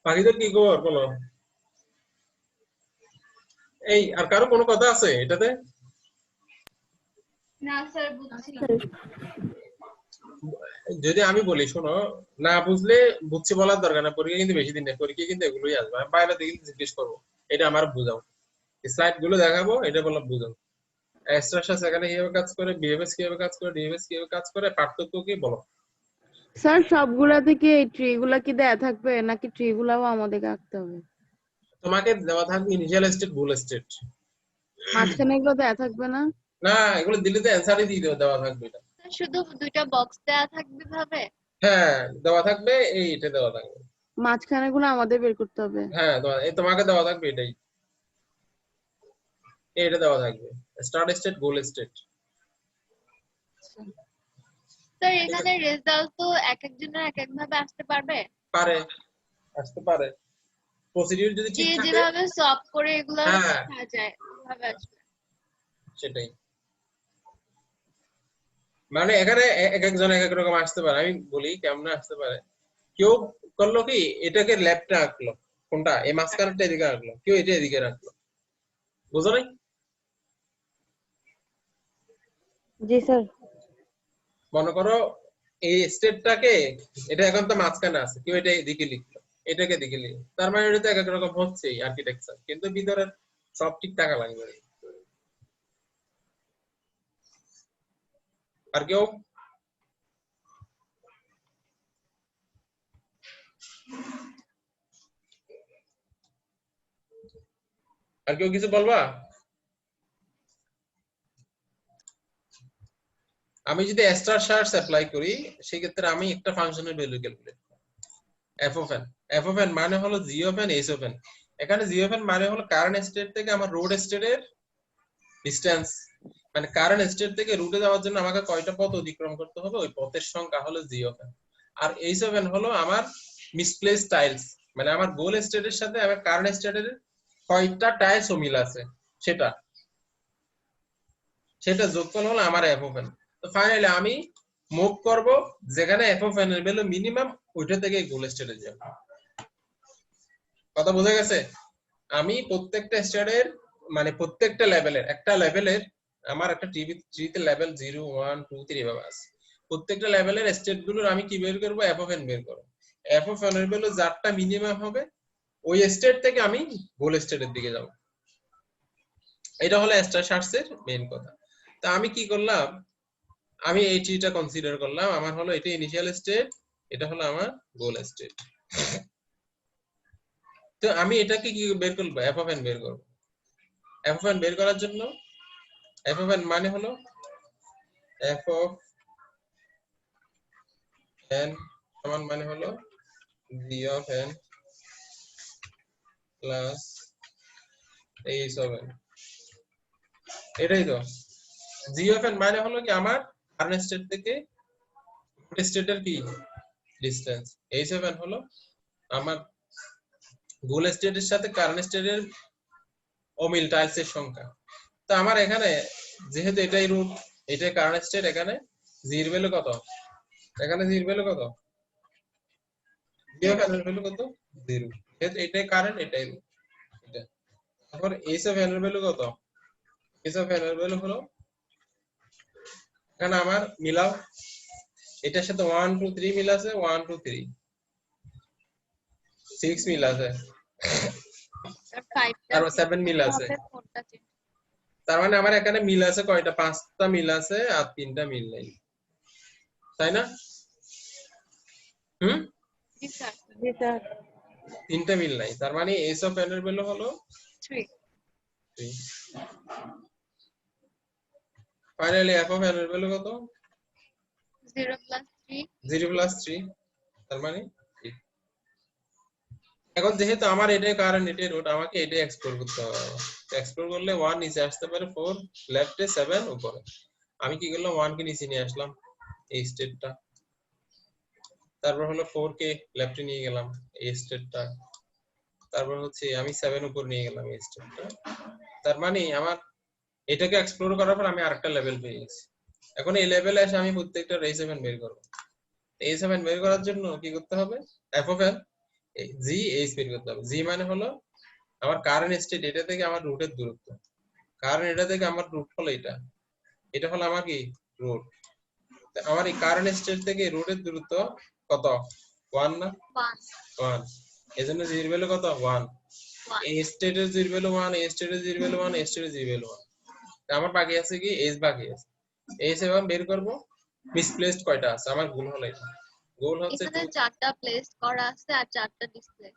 Speaker 1: বাকিদের কি খবর বলো? এই আর কারো কোনো কথা আছে এটাতে?
Speaker 2: না স্যার বুঝছি না।
Speaker 1: যদি আমি বলি শোনো, না বুঝলে বুঝছি বলার দরকার না, পরীক্ষা কিন্তু বেশি দিন নেই, পরীক্ষা কিন্তু এগুলোই আসবে, আমি বাইরে থেকে জিজ্ঞেস করবো, এটা আমার বুঝাও, স্লাইড গুলো দেখাবো, এটা বললাম বুঝাও, এক্সট্রা সেখানে কিভাবে কাজ করে, বিহেভিয়ার কিভাবে কাজ করে, ডিএমএস কিভাবে কাজ করে, পার্থক্য কি বলো।
Speaker 4: স্যার সবগুলা থেকে এই ট্রি গুলা কি দেয়া থাকবে নাকি ট্রি গুলাও আমাদেরকে আঁকতে হবে?
Speaker 1: তোমাকে দেওয়া থাকবে ইনিশিয়াল স্টেট, গোল স্টেট।
Speaker 4: মাঝখানে এগুলো দেয়া থাকবে না?
Speaker 1: না, এগুলো দিলে তো অ্যান্সারই দিয়ে দেওয়া থাকবে এটা।
Speaker 2: স্যার শুধু দুইটা বক্স দেয়া থাকবে ভাবে?
Speaker 1: হ্যাঁ দেওয়া থাকবে, এটা দেওয়া থাকবে।
Speaker 4: মাঝখানে গুলো আমাদের বের করতে হবে।
Speaker 1: হ্যাঁ তোমাকে দেওয়া থাকবে এটাই, এটা দেওয়া থাকবে start state, goal state.
Speaker 2: Sir এখানে রেজাল্ট তো এক একজনের এক এক ভাবে আসতে পারবে?
Speaker 1: পারে, আসতে পারে, প্রসিডিউর যদি
Speaker 2: যে
Speaker 1: ঠিক থাকে।
Speaker 2: যেভাবে সলভ করে এগুলো
Speaker 1: হ্যাঁ।
Speaker 2: দেখা যায় ওভাবে আসবে।
Speaker 1: সেটাই, মানে এখানে এক একজন এক এক রকম আসতে পারে, আমি বলি কেমন আসতে পারে। কেউ করলো কি, এটাকে লেফটে আঁকলো, কোনটা এই মাঝখানটা এদিকে আঁকলো, কেউ এটা এদিকে রাখলো, বুঝো নাই?
Speaker 4: জি স্যার।
Speaker 1: মনে করো এই স্টেটটাকে, এটা এখন তো মাঝখানে আছে, কেউ এটা এদিকে লিখলো, এটাকে এদিকে লিখলো, তার মানে এটা তো এক এক রকম হচ্ছে আর্কিটেকচার, কিন্তু ভিতরের সব ঠিক টাকা লাগবে। আর কেউ? আর কেউ কিছু বলবা? আমি যদি স্টার শার্টস অ্যাপ্লাই করি, সেই ক্ষেত্রে আমি একটা ফাংশনের ভ্যালু ক্যালকুলেট করব, F of N. F of N মানে হলো G of N, S of N. এখানে জি অফ এন মানে হলো কারেন্ট স্টেট থেকে আমার রোড স্টেটের ডিসটেন্স, মানে কারেন্ট স্টেট থেকে রুটে যাওয়ার জন্য আমাকে কয়টা পথ অতিক্রম করতে হবে, ওই পথের সংখ্যা হলো জি অফ এন। আর এইচ অফ এন হলো আমার মিসপ্লেস টাইলস, মানে আমার গোল স্টেটের সাথে আমার কারেন্ট স্টেটের কয়টা টাইলস মিল আছে, সেটা সেটা যোগফল হলো আমার এফ অফ এন। তো ফাইনালি আমি মুভ করব যেখানে এফ অফ এন এর ভ্যালু মিনিমাম, ওইটা থেকে গোল স্টেটে যাব। কথা বোঝা গেছে? আমি প্রত্যেকটা স্টেটের, মানে প্রত্যেকটা লেভেলের, একটা লেভেলের আমার একটা ট্রিতে লেভেল 0 1 2 3 এভাবে আছে, প্রত্যেকটা লেভেলের স্টেট গুলোর আমি কি বের করব, এফ অফ এন বের করব। এফ অফ এন এর ভ্যালু যারটা মিনিমাম হবে, ওই স্টেট থেকে আমি গোল স্টেটের দিকে যাব। এটা হলো স্টার শার্টসের মেইন কথা। তা আমি কি করলাম, আমি এই ট্রিটা কনসিডার করলাম, আমার হলো এটা ইনিশিয়াল স্টেট, এটা হলো আমার গোল স্টেট। তো আমি এটাকে কি বের করব, এফ অফ এন বের করব। এফ অফ এন বের করার জন্য এফ অফ এন মানে হলো এফ অফ এন সমান মানে হলো G of N plus H of N. এটাই তো জি অফ এন মানে হলো কি আমার কারেন্ট স্টেট থেকে স্টেটের কি ডিসটেন্স, এইচ অফ এন হলো আমার গোল স্টেটের সাথে কারেন্ট স্টেটের অমিল টাইলসের সংখ্যা। তো আমার এখানে যেহেতু এটাই রুট, এটাই কারেন্ট স্টেট, এখানে জির ভ্যালু কত, এখানে জির ভ্যালু কত, জি অফ এন এর ভ্যালু কত, 0, যেহেতু এটাই কারেন্ট, এটাই রুট, এটা। তারপর এইচ অফ এন এর ভ্যালু কত, এইচ অফ এন এর ভ্যালু হলো, এখানে আমার মিলাও, এটার সাথে 1 2 3 মিল আছে, 1 2 3 6 মিল আছে, আর 7 মিল আছে, তার মানে আমার এখানে মিল আছে কয়টা, 5টা মিল আছে আর 3টা মিল নেই, তাই না?
Speaker 2: জি স্যার।
Speaker 5: জি স্যার।
Speaker 1: 3টা মিল নাই, তার মানে এইচ অফ এন এর ভ্যালু হলো
Speaker 2: 3।
Speaker 1: 3। ফাইনালি এফ অফ এন এর ভ্যালু কত,
Speaker 2: 0 + 3।
Speaker 1: 0 + 3, তার মানে 3। এখন যেহেতু আমার এটাই কারেন্ট, এটাই রুট, আমাকে এটাই এক্সপ্লোর করতে হবে। এক্সপ্লোর করলে 1 নিচে আসতে পারে, 4 লেফটে, 7 উপরে। আমি কি করলাম, 1 কে নিচে নিয়ে আসলাম এই স্টেটটা, তারপর হলো 4 কে লেফটে নিয়ে গেলাম এই স্টেটটা, তারপর হচ্ছে আমি 7 উপর নিয়ে গেলাম এই স্টেটটা। তার মানে আমার এটাকে এক্সপ্লোর করার পর আমি আরেকটা লেভেল পেয়ে গেছি। এখন এই লেভেলে এসে আমি প্রত্যেকটা A7 বের করব। A7 বের করার জন্য কি করতে হবে, F of N G H বের করতে হবে। জি মানে হলো আমার কারেন্ট স্টেট, এটা থেকে আমার রুটের দূরত্ব, কারণ এটা থেকে আমার রুট হলো এটা হলো আমার কি রুট। আমার এই কারেন্ট স্টেট থেকে রুটের দূরত্ব কত 1 না
Speaker 2: 1
Speaker 1: 1, এজন্য জি এর ভ্যালু কত 1।
Speaker 2: 1
Speaker 1: এই স্টেটের জি এর ভ্যালু 1, এই স্টেটের জি এর ভ্যালু 1, এই স্টেটের জি এর ভ্যালু 1। আমার বাকি আছে কি এইচ বাকি আছে। এইচ এবার বের করব মিসপ্লেসড কয়টা আছে, আমার গোল হলো এটা। গোল হচ্ছে
Speaker 2: এখানে 4টা প্লেস করা আছে আর 4টা ডিসপ্লে।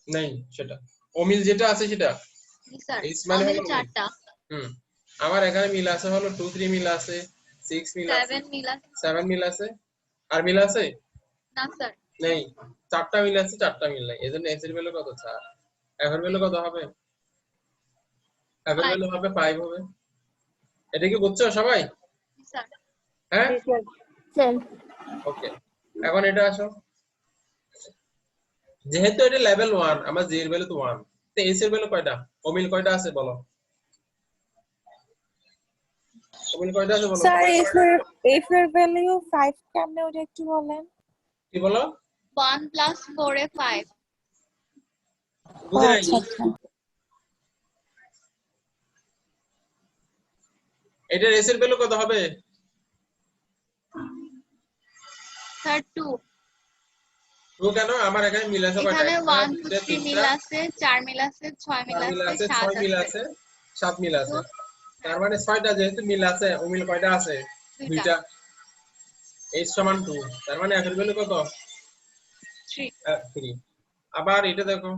Speaker 1: নাই সেটা অমিল যেটা আছে সেটা
Speaker 2: জি স্যার,
Speaker 1: এইচ মানে
Speaker 2: অমিল
Speaker 1: হলো মিল।
Speaker 2: 4টা,
Speaker 1: আমার এখানে মিল আছে হলো 2 3 মিল আছে, 6 মিল আছে,
Speaker 2: 7 মিল আছে।
Speaker 1: 7 মিল আছে, আর মিল আছে
Speaker 2: না স্যার,
Speaker 1: নেই, 4টা মিল আছে, 4টা মিল নাই, এজন্য এস এর ভ্যালু কত 4, এফ এর ভ্যালু কত হবে, এফ এর
Speaker 2: 5
Speaker 1: ভ্যালু হবে 5 হবে। এটা কি বুঝছো সবাই?
Speaker 2: স্যার।
Speaker 1: হ্যাঁ
Speaker 5: জি স্যার।
Speaker 4: স্যার
Speaker 1: ওকে, এখন এটা আসো, যেহেতু এটা লেভেল 1, আমার জি এর ভ্যালু তো 1, তো এস এর ভ্যালু কয়টা, অমিল কয়টা আছে বলো, অমিল কয়টা আছে বলো,
Speaker 3: স্যার এফ এর ভ্যালু 5 কেমনে ওটা একটু বলেন।
Speaker 1: কি বলো
Speaker 2: 1 + 4 এ 5।
Speaker 1: বুঝে নাই?
Speaker 3: আচ্ছা আচ্ছা।
Speaker 1: এটার এস এর ভ্যালু কত হবে?
Speaker 2: স্যার 2।
Speaker 1: তো কেন আমার এখানে মিল আছে কয়টা,
Speaker 2: এখানে
Speaker 1: 1
Speaker 2: 1 2
Speaker 1: 2
Speaker 2: 3 মিল
Speaker 1: 3টা,
Speaker 2: আছে, 4 মিল আছে, 6 মিল
Speaker 1: 4 মিল
Speaker 2: আছে,
Speaker 1: আছে,
Speaker 2: 7
Speaker 1: 6 মিল
Speaker 2: আছে।
Speaker 1: আছে, 7 মিল আছে,
Speaker 2: তো
Speaker 1: তার মানে 6টা যেহেতু মিল আছে, অমিল কয়টা আছে
Speaker 2: 2টা,
Speaker 1: দুইটা, h সমান 2, তার মানে f এর ভ্যালু কত
Speaker 2: 3।
Speaker 1: 3। আবার এটা দেখো,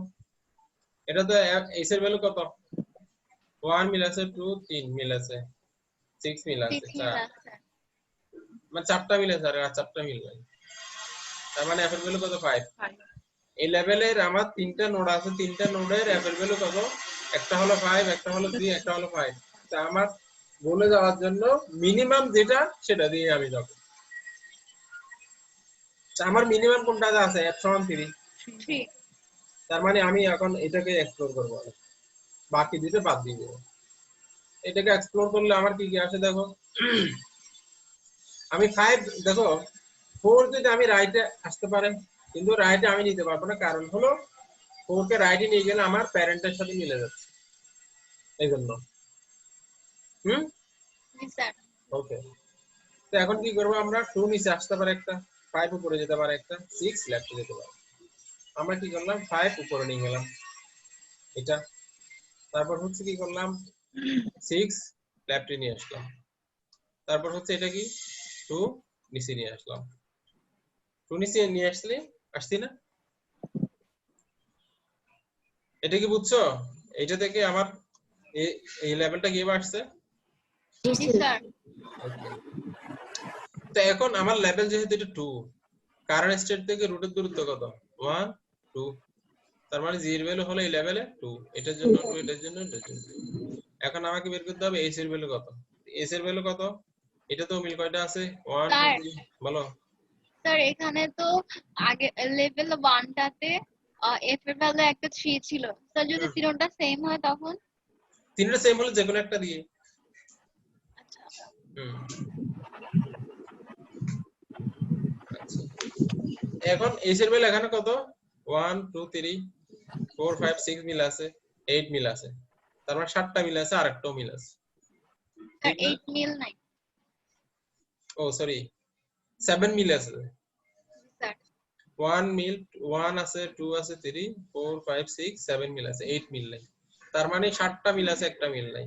Speaker 1: এটা তো h এর ভ্যালু কত, 1 মিল আছে, 2 3 মিল আছে, 6 মিল আছে,
Speaker 2: 6 মিল
Speaker 1: 4,
Speaker 2: আছে।
Speaker 1: মানে 4টা মিল আছে, আর 4টা মিল নাই, তার মানে f এর ভ্যালু কত 5।
Speaker 2: 5।
Speaker 1: এই লেভেলের আমার 3টা নোড আছে, 3টা নোডের f এর ভ্যালু কত, একটা হলো 5, একটা হলো 3, একটা হলো 5। তা আমার বলে যাওয়ার জন্য মিনিমাম যেটা সেটা দিয়ে আমি যাব। আমার মিনিমাম কোনটা আছে, f সমান 3,
Speaker 2: 3।
Speaker 1: তার মানে আমি এখন এটাকে এক্সপ্লোর করব, বাকি দুটো বাদ দিয়ে দেব। এটাকে এক্সপ্লোর করলে আমার কি কি আসে দেখো, আমি 5 দেখো 4 যদি আমি রাইটে আসতে পারে, কিন্তু রাইটে আমি নিতে পারবো না, কারণ হলো 4 কে রাইটে নিয়ে গেলে আমার প্যারেন্টের সাথে মিলে যাচ্ছে, এই জন্য।
Speaker 2: জি স্যার।
Speaker 1: ওকে, তো এখন কি করবো আমরা, 2 নিচে আসতে পারে একটা, 5 উপরে যেতে পারে একটা, 6 লেফটে যেতে পারে। আমরা কি করলাম, 5 উপরে নিয়ে গেলাম এটা, তারপর হচ্ছে কি করলাম 6 লেফটে নিয়ে আসলাম, তারপর হচ্ছে এটা কি 2 নিচে নিয়ে আসলাম, 2 নিচে নিয়ে আসছি না, এটা কি বুঝছো? এটা থেকে আমার এই লেভেলটা কি এবার আসছে।
Speaker 2: জি স্যার।
Speaker 1: তো এখন আমার লেভেল যেহেতু এটা 2, কারেন্ট স্টেট থেকে রুটের দূরত্ব কত 1 2, তার মানে জি এর ভ্যালু হলো এই লেভেলে 2, এটার জন্য 2, এটার জন্য 2। এখন আমাকে বের করতে হবে এস এর ভ্যালু কত, এস এর ভ্যালু কত, এটা তো মিল কয়টা আছে 1 2
Speaker 2: স্যার
Speaker 1: 3 বলো।
Speaker 2: স্যার এখানে তো আগে লেভেল 1 টাতে এফ এর ভ্যালু একটা 3 ছিল। স্যার যদি তিনটা সেম হয় তখন?
Speaker 1: তিনটা সেম হলে যে কোনো একটা দিয়ে।
Speaker 2: আচ্ছা।
Speaker 1: আচ্ছা, এখন এস এর ভ্যালু এখানে কত 1 2 3 4 5 6 মিল আছে, 8 মিল আছে, তার মানে 7টা মিল আছে, আর একটাও মিল আছে,
Speaker 2: স্যার
Speaker 1: ঠিক না?
Speaker 2: 8 মিল নাই।
Speaker 1: ও সরি 7 মিল আছে,
Speaker 2: স্যার
Speaker 1: 1 মিল 1 আছে, 2 আছে, 3 4 5 6 7 মিল আছে, 8 মিল নাই, তার মানে 7টা মিল আছে, একটা মিল নাই,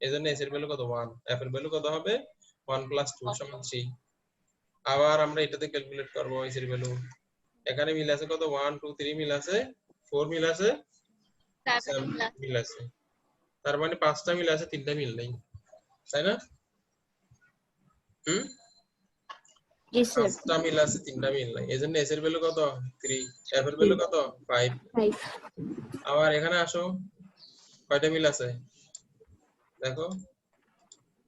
Speaker 1: এজন্য এস এর ভ্যালু কত 1, এফ এর ভ্যালু কত হবে 1 + 2 = 3। আবার আমরা এটাতে ক্যালকুলেট করব এস এর ভ্যালু, এখানে মিল আছে কত 1 2 3 মিল আছে, 4 মিল আছে,
Speaker 2: 7
Speaker 1: 7
Speaker 2: মিল আছে।
Speaker 1: মিল আছে, তার মানে 5টা মিল আছে, 3টা মিল নাই, তাই না?
Speaker 4: জি স্যার
Speaker 1: 5টা মিল আছে, 3টা মিল নাই, এজন্য এস এর ভ্যালু কত 3, এফ এর ভ্যালু কত 5।
Speaker 4: 5
Speaker 1: আবার এখানে আসো, কয়টা মিল আছে দেখো,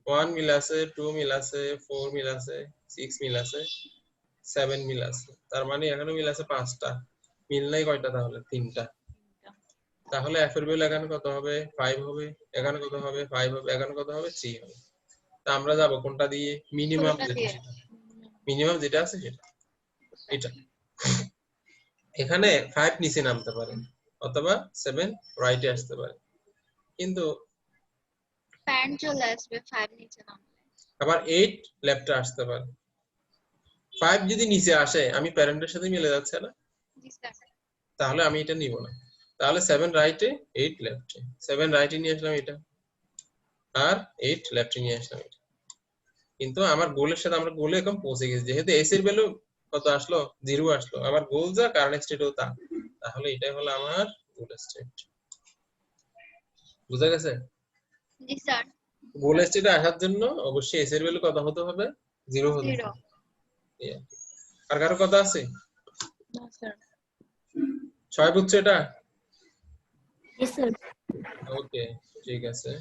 Speaker 1: 1 মিল আছে, 2 মিল আছে, 4 মিল আছে, 6 মিল আছে, 7 মিল আছে, তার মানে এখানে মিল আছে 5টা, মিল নাই কয়টা তাহলে 3টা, তাহলে এফ এর ভ্যালু এখানে কত হবে 5 হবে, এখানে কত হবে 5 হবে, এখানে কত হবে 3 হবে। তা আমরা যাব কোনটা দিয়ে, মিনিমাম
Speaker 2: ছোটটা
Speaker 1: যেটা,
Speaker 2: দিয়ে।
Speaker 1: মিনিমাম যেটা আছে সেটা, এটা এখানে 5 নিচে নামতে পারে অথবা 7 রাইটে আসতে পারে, কিন্তু
Speaker 2: প্যারেন্ট চলে আসবে 5 নিচে নামলে।
Speaker 1: আবার 8 লেফটে আসতে পারে। 5 যদি নিচে আসে আমি প্যারেন্টের সাথে মিলে যাচ্ছে না,
Speaker 2: জি স্যার।
Speaker 1: তাহলে আমি এটা নিব না। তাহলে 7 রাইটে 8 লেফটে, 7 রাইটে নিয়ে আসলাম এটা, আর 8 লেফটে নিয়ে আসলাম এটা। কিন্তু আমার গোলের সাথে আমরা গোলে এখন পৌঁছে গেছি, যেহেতু এস এর ভ্যালু কত আসলো, 0 আসলো, আমার গোল যা কারেন্ট স্টেটও তা, তাহলে এটাই হলো আমার গোল স্টেট। বুঝা গেছে?
Speaker 2: জি স্যার।
Speaker 1: গোল স্টেটে আসার জন্য অবশ্যই এস এর ভ্যালু কত হতে হবে, 0 হতে
Speaker 2: 0।
Speaker 1: হবে। আর কারো কথা আছে?
Speaker 3: না স্যার।
Speaker 1: 6 বুঝছো এটা?
Speaker 6: Yes, sir.
Speaker 1: ওকে, ঠিক আছে।